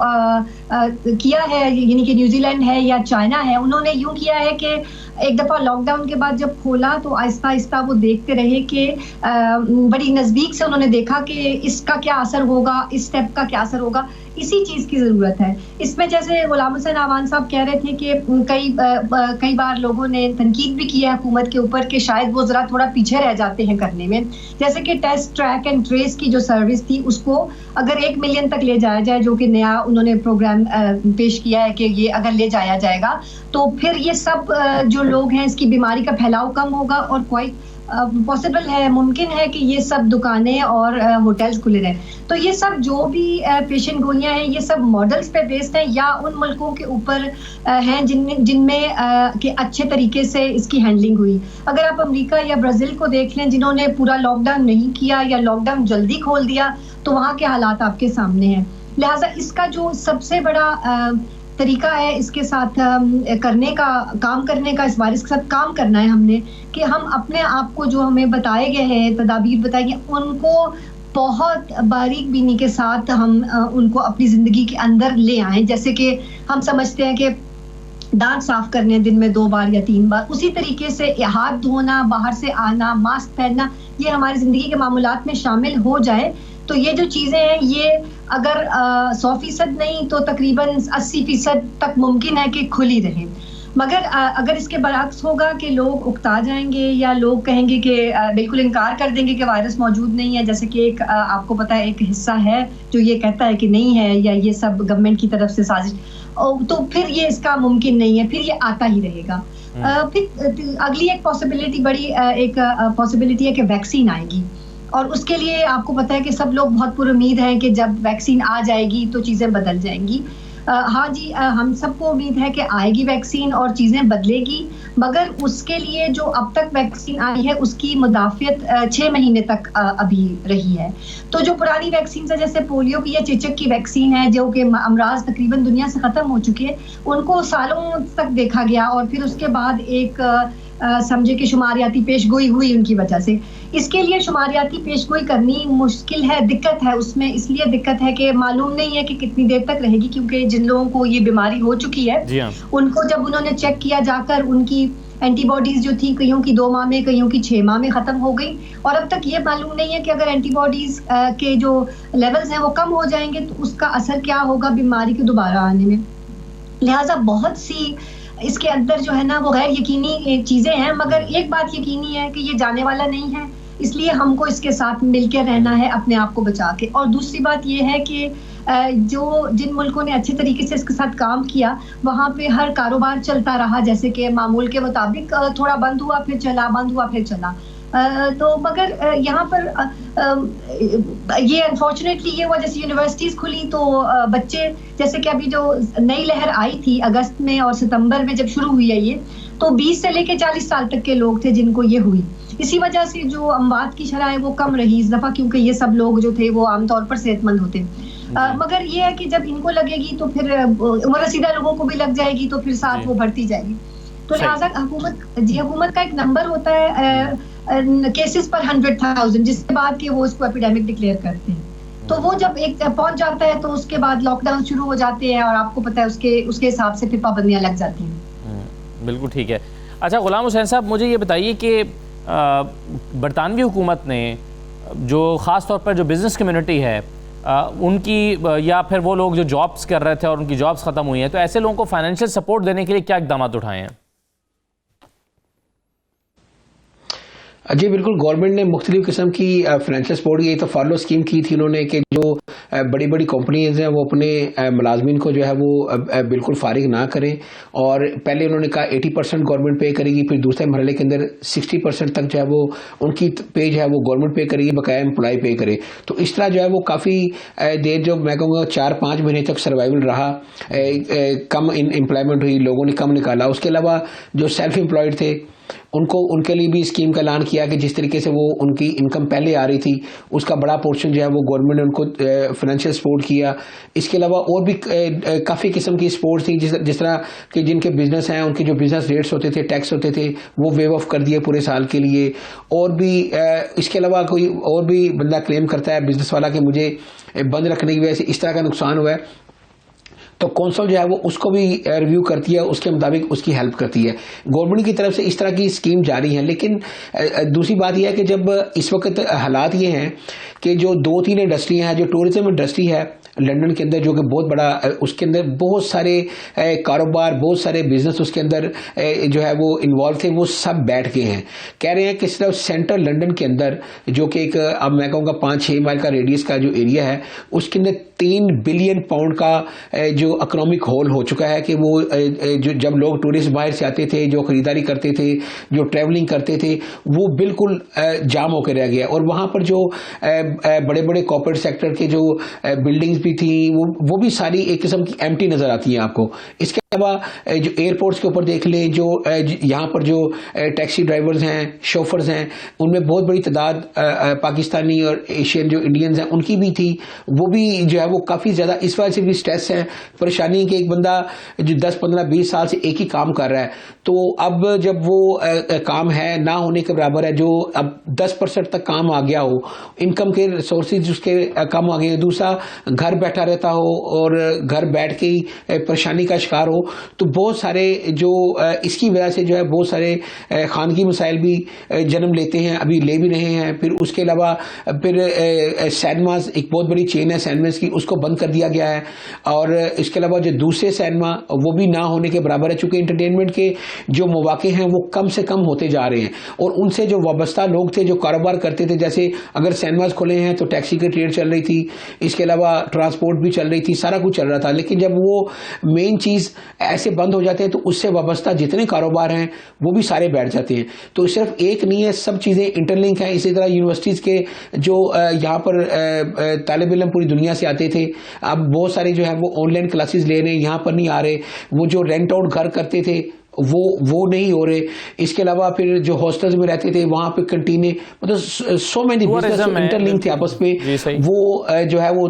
किया है, यानी कि न्यूजीलैंड है या चाइना है, उन्होंने यूँ किया है कि एक दफ़ा लॉकडाउन के बाद जब खोला तो आहिस्ता आहिस्ता वो देखते रहे कि बड़ी नज़दीक से उन्होंने देखा कि इसका क्या असर होगा, इस स्टेप का क्या असर होगा। इसी चीज़ की ज़रूरत है इसमें। जैसे गुलाम हुसैन आवान साहब कह रहे थे कि कई बार लोगों ने तनकीद भी किया है हुकूमत के ऊपर कि शायद वो ज़रा थोड़ा पीछे रह जाते हैं करने में। जैसे कि टेस्ट ट्रैक एंड ट्रेस की जो सर्विस थी उसको अगर 1 मिलियन तक ले जाया जाए, जो कि नया उन्होंने प्रोग्राम पेश किया है कि ये अगर ले जाया जाएगा तो फिर ये सब जो लोग हैं इसकी बीमारी का फैलाव कम होगा और क्वाइट पॉसिबल है, मुमकिन है कि ये सब दुकानें और होटल्स खुले रहें। तो ये सब जो भी पेशेंट गोलियां हैं ये सब मॉडल्स पे बेस्ड हैं या उन मुल्कों के ऊपर हैं जिनमें के अच्छे तरीके से इसकी हैंडलिंग हुई। अगर आप अमेरिका या ब्राज़ील को देख लें जिन्होंने पूरा लॉकडाउन नहीं किया या लॉकडाउन जल्दी खोल दिया तो वहाँ के हालात आपके सामने हैं। लिहाजा इसका जो सबसे बड़ा तरीका है इसके साथ काम करने का इस वायरस के साथ काम करना है हमने कि हम अपने आप को जो हमें बताए गए हैं तदाबीर बताई गई उनको बहुत बारीक बीनी के साथ हम उनको अपनी ज़िंदगी के अंदर ले आएं। जैसे कि हम समझते हैं कि दांत साफ करने दिन में 2 बार या 3 बार, उसी तरीके से हाथ धोना, बाहर से आना, मास्क पहनना, ये हमारी ज़िंदगी के मामूलात में शामिल हो जाए तो ये जो चीज़ें हैं ये अगर 100% नहीं तो तकरीबन 80% तक मुमकिन है कि खुली रहें। मगर अगर इसके बरअक्स होगा कि लोग उकता जाएंगे या लोग कहेंगे कि बिल्कुल इनकार कर देंगे कि वायरस मौजूद नहीं है, जैसे कि एक आपको पता है एक हिस्सा है जो ये कहता है कि नहीं है या ये सब गवर्नमेंट की तरफ से साजिश, तो फिर ये इसका मुमकिन नहीं है, फिर ये आता ही रहेगा। फिर अगली एक पॉसिबिलिटी पॉसिबिलिटी है कि वैक्सीन आएगी और उसके लिए आपको पता है कि सब लोग बहुत पुरुमीद हैं कि जब वैक्सीन आ जाएगी तो चीज़ें बदल जाएंगी। हाँ जी, हम सबको उम्मीद है कि आएगी वैक्सीन और चीज़ें बदलेगी, मगर उसके लिए जो अब तक वैक्सीन आई है उसकी मुदाफ़ियत 6 महीने तक अभी रही है। तो जो पुरानी वैक्सीन है जैसे पोलियो की या चेचक की वैक्सीन है जो कि अमराज तकरीबन दुनिया से ख़त्म हो चुके हैं, उनको सालों तक देखा गया और फिर उसके बाद एक समझे कि शुमारियाती पेशगोई हुई उनकी वजह से। इसके लिए शुमारियाती पेशगोई करनी मुश्किल है, दिक्कत है उसमें, इसलिए दिक्कत है कि मालूम नहीं है कि कितनी देर तक रहेगी, क्योंकि जिन लोगों को ये बीमारी हो चुकी है उनको जब उन्होंने चेक किया जाकर उनकी एंटीबॉडीज जो थी कईयों की 2 माह में, कईयों की 6 माह में ख़त्म हो गई और अब तक ये मालूम नहीं है कि अगर एंटीबॉडीज के जो लेवल्स हैं वो कम हो जाएंगे तो उसका असर क्या होगा बीमारी के दोबारा आने में। लिहाजा बहुत सी इसके अंदर जो है ना वो गैर यकीनी चीज़ें हैं, मगर एक बात यकीनी है कि ये जाने वाला नहीं है, इसलिए हमको इसके साथ मिलकर रहना है अपने आप को बचा के। और दूसरी बात ये है कि जिन मुल्कों ने अच्छे तरीके से इसके साथ काम किया वहाँ पे हर कारोबार चलता रहा, जैसे कि मामूल के मुताबिक थोड़ा बंद हुआ फिर चला, बंद हुआ फिर चला। तो मगर यहाँ पर ये अनफॉर्चुनेटली ये हुआ जैसे यूनिवर्सिटीज़ खुली तो बच्चे, जैसे कि अभी जो नई लहर आई थी अगस्त में और सितंबर में जब शुरू हुई है ये, तो 20 से लेके 40 साल तक के लोग थे जिनको ये हुई। इसी वजह से जो अमवात की शरह है वो कम रही इस दफ़ा, क्योंकि ये सब लोग जो थे वो आमतौर पर सेहतमंद होते। मगर ये है कि जब इनको लगेगी तो फिर उम्र रसीदा लोगों को भी लग जाएगी तो फिर साथ वो बढ़ती जाएगी। तो लिहाजा हुकूमत का एक नंबर होता है केसेस पर 100,000, जिसके बाद कि वो उसको एपिडेमिक डिक्लेयर करते हैं। तो वो जब एक पहुंच जाता है तो उसके बाद लॉकडाउन शुरू हो जाते हैं और आपको पता है उसके हिसाब से फिर पाबंदियां लग जाती हैं। बिल्कुल ठीक है। अच्छा गुलाम हुसैन साहब, मुझे ये बताइए कि बरतानवी हुकूमत ने जो ख़ास तौर पर जो बिज़नेस कम्युनिटी है उनकी या फिर वो लोग जो जॉब्स कर रहे थे और उनकी जॉब्स ख़त्म हुई हैं, तो ऐसे लोगों को फाइनेंशियल सपोर्ट देने के लिए क्या इक़दाम उठाए हैं? जी बिल्कुल, गवर्नमेंट ने मुख्तलिफ किस्म की फाइनेंशियल सपोर्ट की। तो फॉलो स्कीम की थी उन्होंने कि जो बड़ी बड़ी कंपनीज हैं वो अपने मुलाजमीन को जो है वो बिल्कुल फारिग ना करें, और पहले उन्होंने कहा 80% गवर्नमेंट पे करेगी, फिर दूसरे मरहले के अंदर 60% तक जो है वो उनकी पे जो है वो गवर्नमेंट पे करेगी, बकाया एम्प्लॉय पे करे। तो इस तरह जो है वो काफ़ी देर, जो मैं कहूँगा 4-5 महीने तक सर्वाइवल रहा। कम एम्प्लॉयमेंट हुई, लोगों ने कम निकाला। उसके अलावा जो सेल्फ एम्प्लॉयड थे उनके लिए भी स्कीम का ऐलान किया कि जिस तरीके से वो उनकी इनकम पहले आ रही थी उसका बड़ा पोर्शन जो है वो गवर्नमेंट ने उनको फाइनेंशियल सपोर्ट किया। इसके अलावा और भी काफ़ी किस्म की सपोर्ट थी, जिस तरह कि जिनके बिजनेस हैं उनके जो बिजनेस रेट्स होते थे, टैक्स होते थे, वो वेव ऑफ कर दिए पूरे साल के लिए। और भी इसके अलावा कोई और भी बंदा क्लेम करता है बिजनेस वाला कि मुझे बंद रखने की वजह से इस तरह का नुकसान हुआ है, तो कौंसिल जो है वो उसको भी रिव्यू करती है, उसके मुताबिक उसकी हेल्प करती है। गवर्नमेंट की तरफ से इस तरह की स्कीम जारी है। लेकिन दूसरी बात यह है कि जब इस वक्त हालात ये हैं कि जो 2-3 इंडस्ट्रियां हैं, जो टूरिज्म इंडस्ट्री है लंदन के अंदर, जो कि बहुत बड़ा, उसके अंदर बहुत सारे कारोबार, बहुत सारे बिजनेस उसके अंदर जो है वो इन्वॉल्व थे, वो सब बैठ गए हैं। कह रहे हैं कि सिर्फ सेंट्रल लंदन के अंदर, जो कि एक, अब मैं कहूँगा 5-6 माइल का रेडियस का जो एरिया है, उसके अंदर 3 बिलियन पाउंड का जो इकोनॉमिक होल हो चुका है कि वो जो जब लोग टूरिस्ट बाहर से आते थे, जो खरीदारी करते थे, जो ट्रैवलिंग करते थे, वो बिल्कुल जाम होकर रह गया। और वहाँ पर जो बड़े बड़े कॉर्पोरेट सेक्टर के जो बिल्डिंग्स भी थी, वो भी सारी एक किस्म की एम्प्टी नजर आती हैं आपको। इसके अलावा जो एयरपोर्ट्स के ऊपर देख लें, जो यहाँ पर जो टैक्सी ड्राइवर्स हैं, शोफर्स हैं, उनमें बहुत बड़ी तादाद पाकिस्तानी और एशियन जो इंडियंस हैं उनकी भी थी। वो भी जो है वो काफ़ी ज़्यादा इस वजह से भी स्ट्रेस है, परेशानी कि एक बंदा जो 10-15-20 साल से एक ही काम कर रहा है, तो अब जब वो काम है ना होने के बराबर है, जो अब 10% तक काम आ गया हो, इनकम के सोर्सेज उसके कम आ गए, दूसरा घर बैठा रहता हो और घर बैठ के ही परेशानी का शिकार हो, तो बहुत सारे जो इसकी वजह से जो है बहुत सारे खानगी मसाइल भी जन्म लेते हैं, अभी ले भी रहे हैं। फिर उसके अलावा फिर सिनेमाज, एक बहुत बड़ी चेन है सिनेमाज की, उसको बंद कर दिया गया है। और इसके अलावा जो दूसरे सिनेमा, वो भी ना होने के बराबर है, चूंकि इंटरटेनमेंट के जो मौके हैं वो कम से कम होते जा रहे हैं। और उनसे जो वाबस्ता लोग थे, जो कारोबार करते थे, जैसे अगर सिनेमाज खुले हैं तो टैक्सी की ट्रेड चल रही थी, इसके अलावा ट्रांसपोर्ट भी चल रही थी, सारा कुछ चल रहा था। लेकिन जब वो मेन चीज़ ऐसे बंद हो जाते हैं तो उससे वाबस्ता जितने कारोबार हैं वो भी सारे बैठ जाते हैं। तो सिर्फ एक नहीं है, सब चीज़ें इंटरलिंक हैं। इसी तरह यूनिवर्सिटीज़ के जो यहाँ पर तालिब इल्म पूरी दुनिया से आते थे, अब बहुत सारे जो है वो ऑनलाइन क्लासेस ले रहे हैं, यहाँ पर नहीं आ रहे। वो जो रेंट आउट घर करते थे वो नहीं हो रहे। इसके अलावा फिर जो हॉस्टल्स में रहते थे, वहाँ पे कंटीने, मतलब सो मेनी बिजनेस इंटरलिंक थे आपस में, वो जो है वो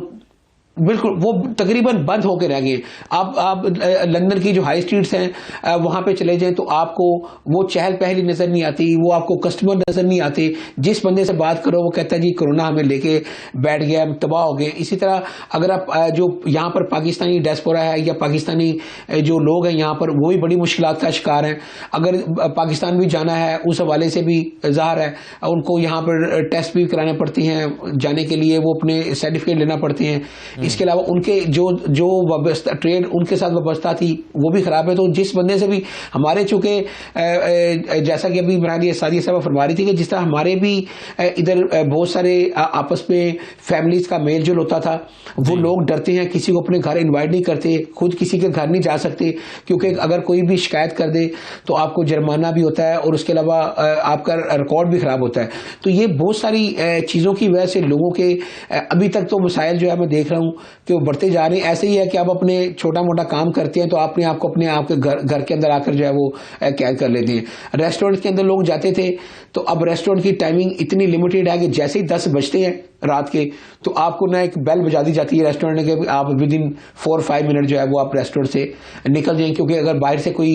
बिल्कुल वो तकरीबन बंद होकर रह गए। आप लंदन की जो हाई स्ट्रीट्स हैं वहाँ पे चले जाएं तो आपको वो चहल पहल ही नजर नहीं आती, वो आपको कस्टमर नजर नहीं आते। जिस बंदे से बात करो वो कहता है जी कोरोना हमें लेके बैठ गया, हम तबाह हो गए। इसी तरह अगर आप जो यहाँ पर पाकिस्तानी डायस्पोरा है या पाकिस्तानी जो लोग हैं यहाँ पर, वो भी बड़ी मुश्किलात का शिकार हैं। अगर पाकिस्तान भी जाना है, उस हवाले से भी ज़ाहिर है उनको यहाँ पर टेस्ट भी कराने पड़ती हैं जाने के लिए, वो अपने सर्टिफिकेट लेना पड़ते हैं। इसके अलावा उनके जो वाबस्ता ट्रेड उनके साथ वाबस्ता थी वो भी खराब है। तो जिस बंदे से भी हमारे, चूंकि जैसा कि अभी मेरी सादिया साहब फरमा रही थी कि जिस तरह हमारे भी इधर बहुत सारे आपस में फैमिलीज का मेल जोल होता था, वो लोग डरते हैं, किसी को अपने घर इन्वाइट नहीं करते, खुद किसी के घर नहीं जा सकते, क्योंकि अगर कोई भी शिकायत कर दे तो आपको जुर्माना भी होता है और उसके अलावा आपका रिकॉर्ड भी खराब होता है। तो ये बहुत सारी चीज़ों की वजह से लोगों के अभी तक तो मसाइल जो है मैं देख रहा हूँ कि वो बढ़ते जा रहे हैं। ऐसे ही है कि आप अपने छोटा मोटा काम करते हैं तो अपने आप को अपने आपके घर के अंदर आकर जो है वो कैद कर लेते हैं। रेस्टोरेंट के अंदर लोग जाते थे तो अब रेस्टोरेंट की टाइमिंग इतनी लिमिटेड है कि जैसे ही 10 बजते हैं रात के तो आपको ना एक बेल बजा दी जाती है रेस्टोरेंट के, आप विद इन 4-5 मिनट जो है वो आप रेस्टोरेंट से निकल जाएंगे, क्योंकि अगर बाहर से कोई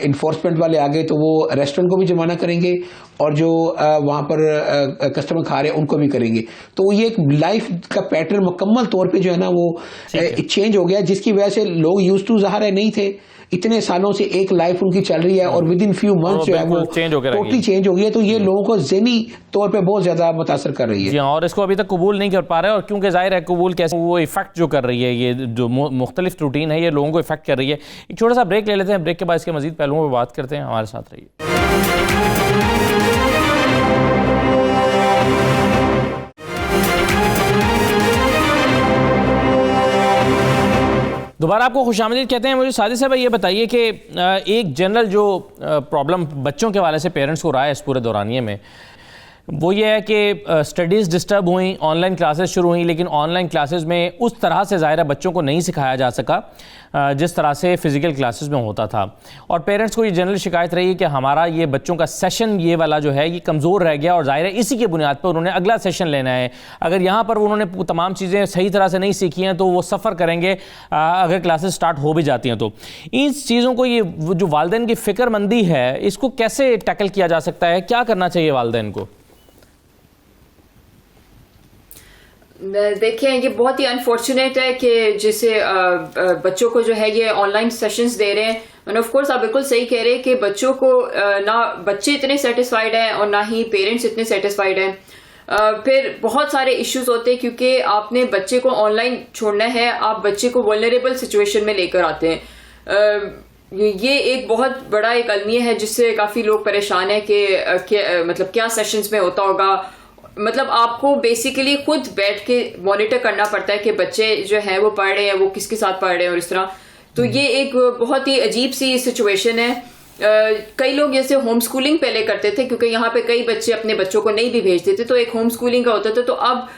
इन्फोर्समेंट वाले आ गए तो वो रेस्टोरेंट को भी जुर्माना करेंगे और जो वहाँ पर कस्टमर खा रहे हैं उनको भी करेंगे। तो ये एक लाइफ का पैटर्न मुकम्मल तौर पे जो है ना वो चेंज हो गया, जिसकी वजह से लोग यूज टू ज़ाहिर है नहीं थे, इतने सालों से एक लाइफ उनकी चल रही है और विद इन फ्यू मंथ्स जो है वो टोटली चेंज हो गई है। तो ये लोगों को ज़हनी तौर पे बहुत ज्यादा मुतासर कर रही है। जी हाँ, और इसको अभी तक कबूल नहीं कर पा रहे, और क्योंकि जाहिर है कबूल कैसे, वो इफेक्ट जो कर रही है, ये जो मुख्तलिफ रूटीन है ये लोगों को इफेक्ट कर रही है। एक छोटा सा ब्रेक ले लेते हैं, ब्रेक के बाद इसके मजीद पहलुओं पर बात करते हैं। हमारे साथ रहिए। दोबारा आपको खुशामदीद कहते हैं। मुझे सादिया साहब ये बताइए कि एक जनरल जो प्रॉब्लम बच्चों के वाले से पेरेंट्स को रहा है इस पूरे दौरानिए में, वो ये है कि स्टडीज़ डिस्टर्ब हुई, ऑनलाइन क्लासेस शुरू हुई, लेकिन ऑनलाइन क्लासेस में उस तरह से ज़ाहिर है बच्चों को नहीं सिखाया जा सका जिस तरह से फ़िज़िकल क्लासेस में होता था। और पेरेंट्स को ये जनरल शिकायत रही है कि हमारा ये बच्चों का सेशन ये वाला जो है ये कमज़ोर रह गया, और ज़ाहिर है इसी के बुनियाद पर उन्होंने अगला सेशन लेना है। अगर यहाँ पर उन्होंने तमाम चीज़ें सही तरह से नहीं सीखी हैं तो वो सफ़र करेंगे अगर क्लासेस स्टार्ट हो भी जाती हैं तो। इन चीज़ों को, ये जो वालिदैन की फ़िक्रमंदी है, इसको कैसे टैकल किया जा सकता है? क्या करना चाहिए वालिदैन को? देखिए ये बहुत ही अनफॉर्चुनेट है कि जैसे बच्चों को जो है ये ऑनलाइन सेशंस दे रहे हैं, एंड ऑफ कोर्स आप बिल्कुल सही कह रहे हैं कि बच्चों को ना बच्चे इतने सेटिस्फाइड हैं और ना ही पेरेंट्स इतने सेटिस्फाइड हैं। फिर बहुत सारे इश्यूज होते हैं क्योंकि आपने बच्चे को ऑनलाइन छोड़ना है, आप बच्चे को वल्नरेबल सिचुएशन में लेकर आते हैं। ये एक बहुत बड़ा एक अलमिया है जिससे काफी लोग परेशान है कि मतलब क्या सेशंस में होता होगा। मतलब आपको बेसिकली खुद बैठ के मॉनिटर करना पड़ता है कि बच्चे जो है वो पढ़ रहे हैं, वो किसके साथ पढ़ रहे हैं और इस तरह। तो ये एक बहुत ही अजीब सी सिचुएशन है। कई लोग जैसे होम स्कूलिंग पहले करते थे क्योंकि यहाँ पे कई बच्चे अपने बच्चों को नहीं भी भेजते थे, तो एक होम स्कूलिंग का होता था। तो अब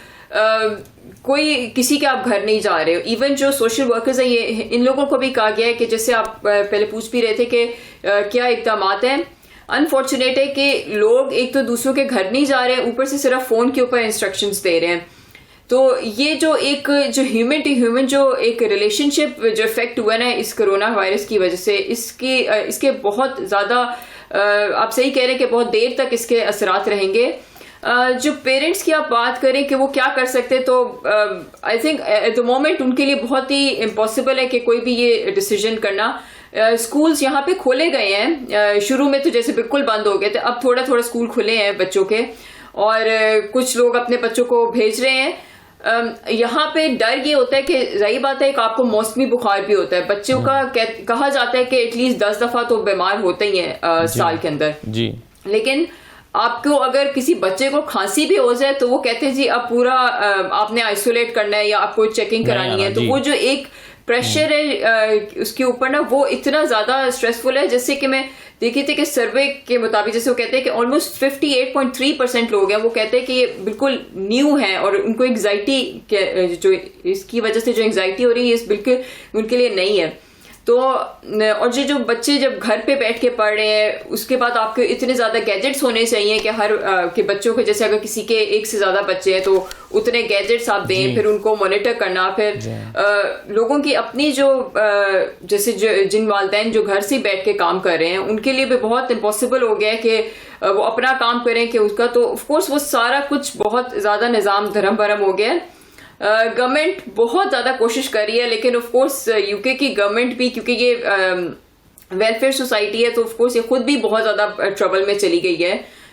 कोई किसी के आप घर नहीं जा रहे हो। इवन जो सोशल वर्कर्स है ये इन लोगों को भी कहा गया है कि जैसे आप पहले पूछ भी रहे थे कि क्या इकदाम हैं। अनफॉर्चुनेट है कि लोग एक तो दूसरों के घर नहीं जा रहे हैं, ऊपर से सिर्फ फोन के ऊपर इंस्ट्रक्शंस दे रहे हैं। तो ये जो ह्यूमन टू ह्यूमन जो एक रिलेशनशिप जो इफेक्ट हुआ ना इस कोरोना वायरस की वजह से, इसके बहुत ज्यादा आप सही कह रहे हैं कि बहुत देर तक इसके असरात रहेंगे। जो पेरेंट्स की आप बात करें कि वो क्या कर सकते हैं, तो I think at the moment उनके लिए बहुत ही इम्पॉसिबल है कि कोई भी ये डिसीजन करना। स्कूल्स यहाँ पे खोले गए हैं, शुरू में तो जैसे बिल्कुल बंद हो गए थे, अब थोड़ा थोड़ा स्कूल खुले हैं बच्चों के और कुछ लोग अपने बच्चों को भेज रहे हैं। यहाँ पे डर ये होता है कि रही बात है एक आपको मौसमी बुखार भी होता है बच्चों का, कहा जाता है कि एटलीस्ट 10 दफा तो बीमार होते ही हैं साल के अंदर जी। लेकिन आपको अगर किसी बच्चे को खांसी भी हो जाए तो वो कहते हैं जी अब पूरा आपने आइसोलेट करना है या आपको चेकिंग करानी है। तो वो जो एक प्रेशर है उसके ऊपर ना वो इतना ज्यादा स्ट्रेसफुल है, जैसे कि मैं देखी थी कि सर्वे के मुताबिक जैसे वो कहते हैं कि ऑलमोस्ट 58.3% लोग हैं वो कहते हैं कि ये बिल्कुल न्यू है और उनको एंग्जाइटी जो इसकी वजह से जो एंग्जाइटी हो रही है इस बिल्कुल उनके लिए नहीं है। तो और जो बच्चे जब घर पे बैठ के पढ़ रहे हैं उसके बाद आपके इतने ज्यादा गैजेट्स होने चाहिए कि हर के बच्चों के जैसे अगर किसी के एक से ज्यादा बच्चे हैं तो उतने गैजेट्स आप दें, फिर उनको मॉनिटर करना, फिर लोगों की अपनी जो जैसे जिन वालिदैन जो घर से बैठ के काम कर रहे हैं उनके लिए भी बहुत इम्पॉसिबल हो गया है कि वो अपना काम करें कि उसका। तो ऑफकोर्स वो सारा कुछ बहुत ज्यादा निज़ाम धर्म भरम हो गया है। गवर्नमेंट बहुत ज्यादा कोशिश कर रही है, लेकिन ऑफ कोर्स यूके की गवर्नमेंट भी क्योंकि ये वेलफेयर सोसाइटी है तो ऑफ कोर्स ये खुद भी बहुत ज्यादा ट्रबल में चली गई है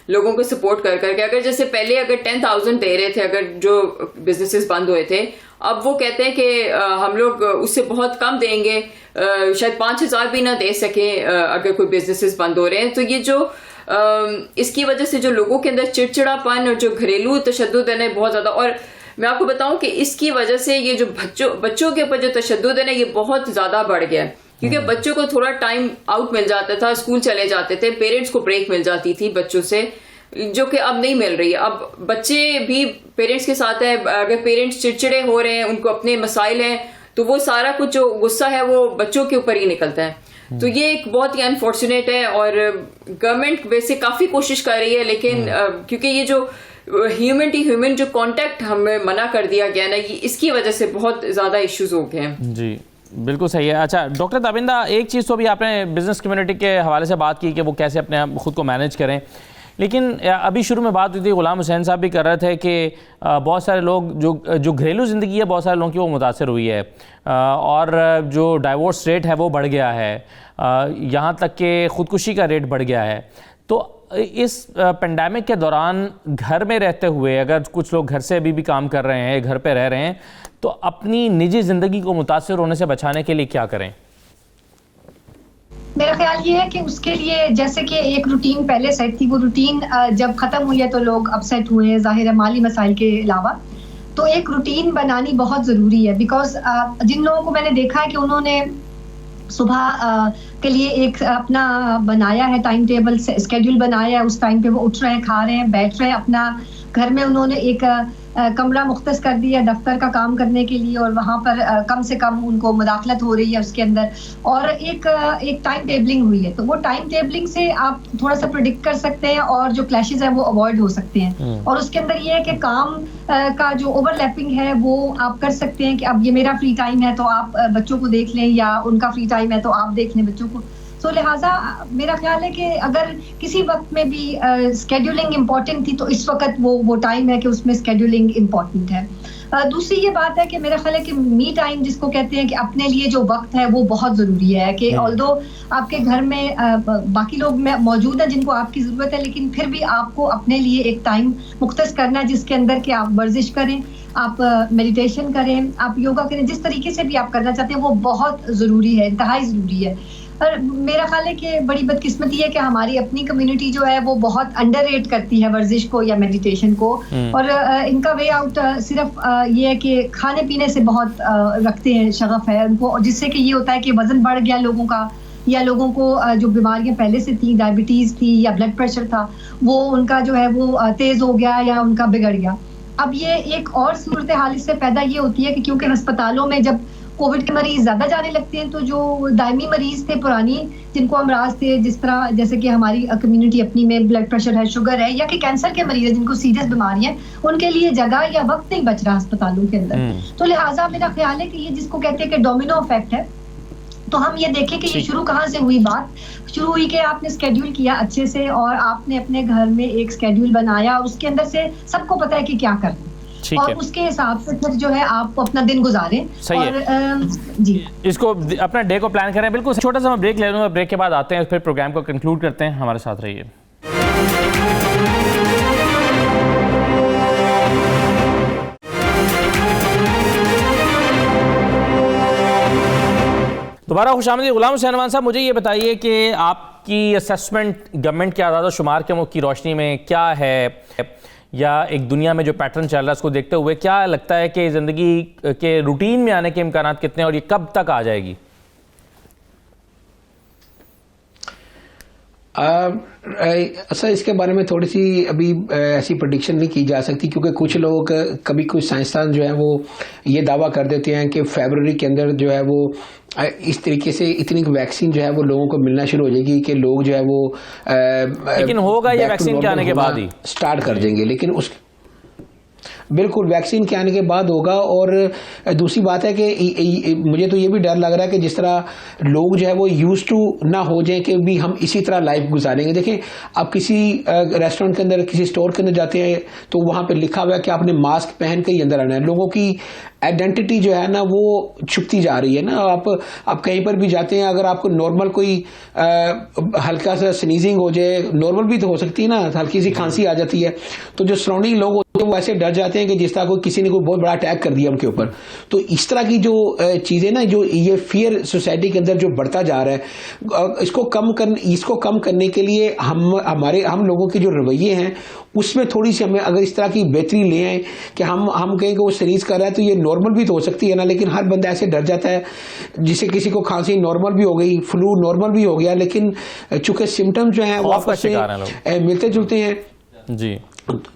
लोगों को सपोर्ट कर करके। अगर जैसे पहले अगर 10,000 दे रहे थे अगर जो बिजनेसेस बंद हुए थे, अब वो कहते हैं कि हम लोग उससे बहुत कम देंगे, शायद 5,000 भी ना दे सके अगर कोई बिजनेसेस बंद हो रहे हैं। तो ये जो इसकी वजह से जो लोगों के अंदर चिड़चिड़ापन और जो घरेलू तशद्दुद है बहुत ज्यादा, और मैं आपको बताऊं कि इसकी वजह से ये जो बच्चों के ऊपर जो तशद्दुद है ना ये बहुत ज्यादा बढ़ गया है क्योंकि बच्चों को थोड़ा टाइम आउट मिल जाता था, स्कूल चले जाते थे, पेरेंट्स को ब्रेक मिल जाती थी बच्चों से, जो कि अब नहीं मिल रही है। अब बच्चे भी पेरेंट्स के साथ है, अगर पेरेंट्स चिड़चिड़े हो रहे हैं, उनको अपने मसाइल हैं, तो वो सारा कुछ जो गुस्सा है वो बच्चों के ऊपर ही निकलता है। तो ये एक बहुत ही अनफॉर्चुनेट है और गवर्नमेंट वैसे काफी कोशिश कर रही है, लेकिन क्योंकि ये जो ह्यूमन टू ह्यूमन जो कांटेक्ट हमें मना कर दिया गया ना, ये इसकी वजह से बहुत ज़्यादा इश्यूज हो गए हैं। जी बिल्कुल सही है। अच्छा डॉक्टर ताबिंदा, एक चीज़ तो भी आपने बिजनेस कम्युनिटी के हवाले से बात की कि वो कैसे अपने खुद को मैनेज करें, लेकिन अभी शुरू में बात हुई थी, गुलाम हुसैन साहब भी कर रहे थे कि बहुत सारे लोग जो घरेलू ज़िंदगी है बहुत सारे लोगों की वो मुतासर हुई है और जो डाइवोर्स रेट है वो बढ़ गया है, यहाँ तक कि ख़ुदकुशी का रेट बढ़ गया है। तो इस पेंडेमिक के दौरान घर में रहते हुए अगर कुछ लोग घर से अभी भी काम कर रहे हैं, घर पे रह रहे हैं, तो अपनी निजी ज़िंदगी को मुतासर होने से बचाने के लिए क्या करें? मेरा ख्याल ये है कि उसके लिए जैसे कि एक रूटीन पहले सेट थी, वो रूटीन जब ख़त्म हुई है तो लोग अपसेट हुए हैं, ज़ाहिर है माली मसाइल के अलावा। तो एक रूटीन बनानी बहुत ज़रूरी है, बिकॉज जिन लोगों को मैंने देखा है कि उन्होंने सुबह के लिए एक अपना बनाया है टाइम टेबल, स्केड्यूल बनाया है, उस टाइम पे वो उठ रहे हैं, खा रहे हैं, बैठ रहे हैं, अपना घर में उन्होंने एक कमरा मुख्तस कर दिया दफ्तर का काम करने के लिए और वहाँ पर कम से कम उनको मुदाखलत हो रही है उसके अंदर, और एक टाइम टेबलिंग हुई है। तो वो टाइम टेबलिंग से आप थोड़ा सा प्रेडिक्ट कर सकते हैं और जो क्लैशेस है वो अवॉइड हो सकते हैं। और उसके अंदर ये है कि काम का जो ओवरलैपिंग है वो आप कर सकते हैं कि अब ये मेरा फ्री टाइम है तो आप बच्चों को देख लें, या उनका फ्री टाइम है तो आप देख लें बच्चों को। तो लिहाजा मेरा ख्याल है कि अगर किसी वक्त में भी स्केड्यूलिंग इम्पॉर्टेंट थी तो इस वक्त वो टाइम है कि उसमें स्केड्यूलिंग इम्पॉर्टेंट है। दूसरी ये बात है कि मेरा ख्याल है कि मी टाइम जिसको कहते हैं कि अपने लिए जो वक्त है वो बहुत ज़रूरी है कि ऑल्दो आपके घर में बाकी लोग मौजूद हैं जिनको आपकी ज़रूरत है, लेकिन फिर भी आपको अपने लिए एक टाइम मुख्तस करना है जिसके अंदर कि आप वर्जिश करें, आप मेडिटेशन करें, आप योगा करें, जिस तरीके से भी आप करना चाहते हैं वो बहुत ज़रूरी है, इंतहाई ज़रूरी है। और मेरा ख्याल है कि बड़ी बदकिस्मती है कि हमारी अपनी कम्युनिटी जो है वो बहुत अंडररेट करती है वर्जिश को या मेडिटेशन को, और इनका वे आउट सिर्फ ये है कि खाने पीने से बहुत रखते हैं, शगफ है उनको, जिससे कि ये होता है कि वजन बढ़ गया लोगों का, या लोगों को जो बीमारियां पहले से थी, डायबिटीज़ थी या ब्लड प्रेशर था, वो उनका जो है वो तेज़ हो गया या उनका बिगड़ गया। अब ये एक और सूरत हाल इससे पैदा ये होती है कि क्योंकि अस्पतालों में जब कोविड के मरीज ज्यादा जाने लगते हैं तो जो दायमी मरीज थे पुरानी, जिनको अमराज थे, जिस तरह जैसे कि हमारी कम्युनिटी अपनी में ब्लड प्रेशर है, शुगर है, या कि कैंसर के मरीज है जिनको सीरियस बीमारियां, उनके लिए जगह या वक्त नहीं बच रहा अस्पतालों के अंदर। तो लिहाजा मेरा ख्याल है कि ये जिसको कहते हैं कि डोमिनो इफेक्ट है, तो हम ये देखें कि ये शुरू कहाँ से हुई। बात शुरू हुई कि आपने स्केड्यूल किया अच्छे से और आपने अपने घर में एक स्केड्यूल बनाया और उसके अंदर से सबको पता है कि क्या करना है, और उसके हिसाब से फिर जो है आप अपना दिन गुजारें। सही और है। जी, इसको अपना डे को प्लान करें। बिल्कुल, छोटा सा मैं ब्रेक ले लूँगा, ब्रेक के बाद आते हैं, फिर प्रोग्राम को कंक्लूड करते हैं। हमारे साथ रहिए। दोबारा खुशामदीद। गुलाम हुसैन अनवान साहब, मुझे ये बताइए कि आपकी असेसमेंट गवर्नमेंट के आज़ाद शुमार की रोशनी में क्या है, या एक दुनिया में जो पैटर्न चल रहा है उसको देखते हुए क्या लगता है कि ज़िंदगी के रूटीन में आने के इम्कानात कितने हैं और ये कब तक आ जाएगी? सर, इसके बारे में थोड़ी सी अभी ऐसी प्रेडिक्शन नहीं की जा सकती, क्योंकि कुछ लोग, कभी कुछ साइंसदान जो है वो ये दावा कर देते हैं कि फरवरी के अंदर जो है वो इस तरीके से इतनी वैक्सीन जो है वो लोगों को मिलना शुरू हो जाएगी कि लोग जो है वो लेकिन होगा ये वैक्सीन के आने के बाद ही स्टार्ट कर देंगे। लेकिन उस बिल्कुल वैक्सीन के आने के बाद होगा। और दूसरी बात है कि मुझे तो ये भी डर लग रहा है कि जिस तरह लोग जो है वो यूज टू ना हो जाए कि भी हम इसी तरह लाइफ गुजारेंगे। देखें, आप किसी रेस्टोरेंट के अंदर, किसी स्टोर के अंदर जाते हैं तो वहां पे लिखा हुआ है कि आपने मास्क पहन के ही अंदर आना है। लोगों की आइडेंटिटी जो है ना वो छुपती जा रही है ना। आप कहीं पर भी जाते हैं, अगर आपको नॉर्मल कोई हल्का सा स्नीजिंग हो जाए, नॉर्मल भी तो हो सकती है ना, हल्की सी खांसी आ जाती है, तो जो सराउंडिंग लोग होते हैं वो ऐसे डर जाते हैं कि जिस तरह कोई किसी ने कोई बहुत बड़ा अटैक कर दिया उनके ऊपर। तो इस तरह की जो चीजें ना, जो ये फियर सोसाइटी के अंदर जो बढ़ता जा रहा है, इसको कम करने के लिए हम लोगों के जो रवैये हैं उसमें थोड़ी सी हमें अगर इस तरह की बेहतरी ले आए कि हम कहें कि वो सीरीज कर रहा है तो ये नॉर्मल भी तो हो सकती है ना। लेकिन हर बंदा ऐसे डर जाता है, जिसे किसी को खांसी नॉर्मल भी हो गई, फ्लू नॉर्मल भी हो गया, लेकिन चूंकि सिम्टम्स जो हैं वो आपस में मिलते जुलते हैं जी,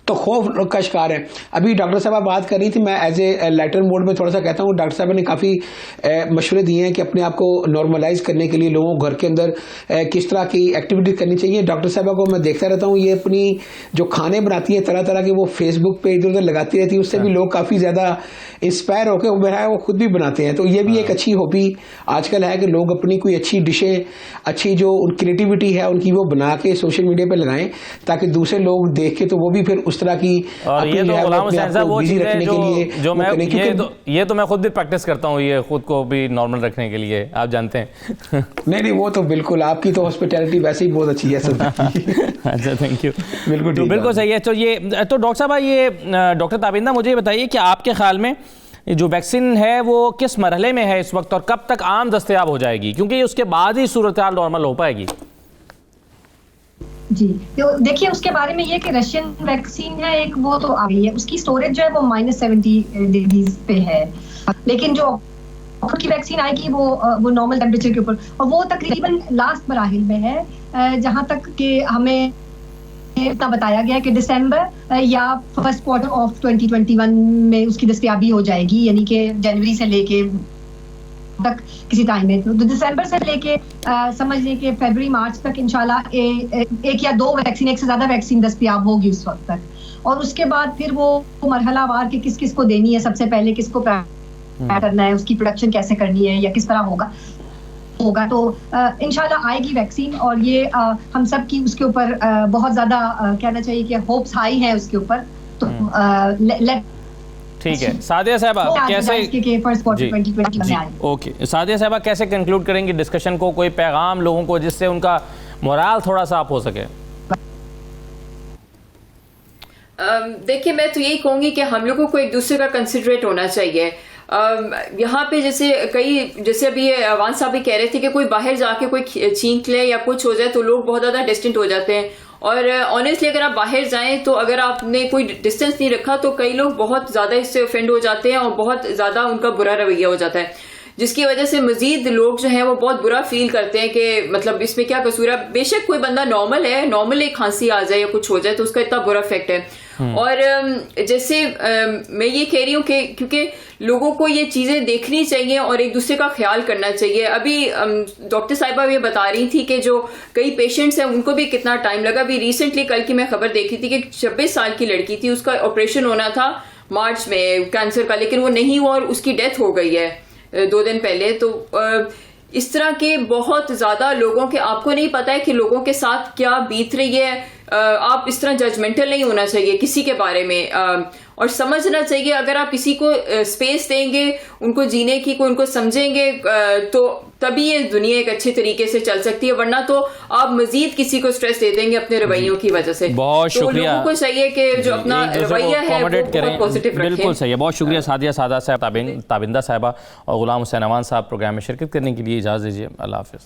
तो खौफ का शिकार है। अभी डॉक्टर साहब बात कर रही थी, मैं एज ए लाइटर मोड में थोड़ा सा कहता हूँ, डॉक्टर साहब ने काफ़ी मशवरे दिए हैं कि अपने आप को नॉर्मलाइज करने के लिए लोगों को घर के अंदर किस तरह की एक्टिविटी करनी चाहिए। डॉक्टर साहब को मैं देखता रहता हूँ, ये अपनी जो खाने बनाती है तरह तरह के, वो फेसबुक पे इधर उधर लगाती रहती है, उससे भी लोग काफ़ी ज़्यादा इंस्पायर होकर वो खुद भी बनाते हैं। तो ये भी एक अच्छी हॉबी आजकल है कि लोग अपनी कोई अच्छी डिशें, अच्छी जो क्रिएटिविटी है उनकी, वो बना के सोशल मीडिया पर लगाएं, ताकि दूसरे लोग देख के तो वो भी फिर उस तरह की। और ये तो गुलाम हुसैन साहब वो चीज़ है जो मैं ये तो मैं खुद भी प्रैक्टिस करता हूँ, ये खुद को भी नॉर्मल रखने के लिए, आप जानते हैं। नहीं, वो तो बिल्कुल, आपकी तो हॉस्पिटैलिटी वैसे ही बहुत अच्छी है सर। अच्छा, थैंक यू। बिल्कुल सही है। तो डॉक्टर साहब, ये डॉक्टर ताबिंदा, मुझे बताइए कि आपके ख्याल में जो वैक्सीन है वो किस मरहले में है इस वक्त और कब तक आम दस्तयाब हो जाएगी, क्योंकि उसके बाद ही सूरत हाल नॉर्मल हो पाएगी? जी, तो देखिए उसके बारे में ये कि रशियन वैक्सीन है एक, वो तो आ गई है, उसकी स्टोरेज जो है वो -70 डिग्रीज पे है, लेकिन जो की वैक्सीन आएगी वो नॉर्मल टेम्परेचर के ऊपर, और वो तकरीबन लास्ट मराहिल में है, जहां तक कि हमें इतना बताया गया कि दिसंबर या फर्स्ट क्वार्टर ऑफ 2021 में उसकी दस्तयाबी हो जाएगी, यानी कि जनवरी से लेके तक किसी टाइम में, तो दिसंबर से लेके समझ लें कि फरवरी मार्च तक इंशाल्लाह एक या दो वैक्सीन, एक से ज्यादा वैक्सीन दस्तयाब होगी उस वक्त तक। और उसके बाद फिर वो मरहला वार के किस किस को देनी है, सबसे पहले किसको करना है, उसकी प्रोडक्शन कैसे करनी है या किस तरह होगा, तो इंशाल्लाह आएगी वैक्सीन। और ये हम सब की उसके ऊपर बहुत ज्यादा कहना चाहिए कि होप्स हाई है उसके ऊपर। तो ठीक है सादिया साहबा कैसे जी 2020 में आए। ओके सादिया साहबा कैसे कंक्लूड करेंगे डिस्कशन को, कोई पैगाम लोगों को जिससे उनका मोराल थोड़ा सा अप हो सके? देखिए मैं तो यही कहूंगी कि हम लोगों को एक दूसरे का कंसिडरेट होना चाहिए। यहाँ पे जैसे अभी अवान साहब भी कह रहे थे कि कोई बाहर जाके कोई छींक ले या कुछ हो जाए तो लोग बहुत ज़्यादा डिस्टेंट हो जाते हैं। और ऑनेस्टली अगर आप बाहर जाएं तो अगर आपने कोई डिस्टेंस नहीं रखा तो कई लोग बहुत ज़्यादा इससे ऑफेंड हो जाते हैं और बहुत ज़्यादा उनका बुरा रवैया हो जाता है, जिसकी वजह से मजीद लोग जो हैं वो बहुत बुरा फील करते हैं कि मतलब इसमें क्या कसूर है। बेशक कोई बंदा नॉर्मल एक खांसी आ जाए या कुछ हो जाए तो उसका इतना बुरा इफेक्ट है। और जैसे मैं ये कह रही हूँ कि क्योंकि लोगों को ये चीज़ें देखनी चाहिए और एक दूसरे का ख्याल करना चाहिए। अभी डॉक्टर साहिबा ये बता रही थी कि जो कई पेशेंट्स हैं उनको भी कितना टाइम लगा। अभी रिसेंटली कल की मैं खबर देखी थी कि 26 साल की लड़की थी, उसका ऑपरेशन होना था मार्च में कैंसर का, लेकिन वो नहीं हुआ और उसकी डेथ हो गई है 2 दिन पहले। तो इस तरह के बहुत ज़्यादा लोगों के आपको नहीं पता है कि लोगों के साथ क्या बीत रही है। आप इस तरह जजमेंटल नहीं होना चाहिए किसी के बारे में और समझना चाहिए। अगर आप किसी को स्पेस देंगे, उनको जीने की, उनको समझेंगे तो तभी ये दुनिया एक अच्छे तरीके से चल सकती है, वरना तो आप मजीद किसी को स्ट्रेस दे देंगे अपने रवैयों की वजह से। बहुत शुक्रिया। लोगों को चाहिए कि जो अपना रवैया है वो बहुत पॉजिटिव रखें। बिल्कुल सही है, बहुत शुक्रिया सादिया सादात साहब, ताबिंदा साहिबा और गुलाम हुसैन अवान साहब प्रोग्राम में शिरकत करने के लिए। इजाज़त दीजिए, अल्लाह हाफ़िज़।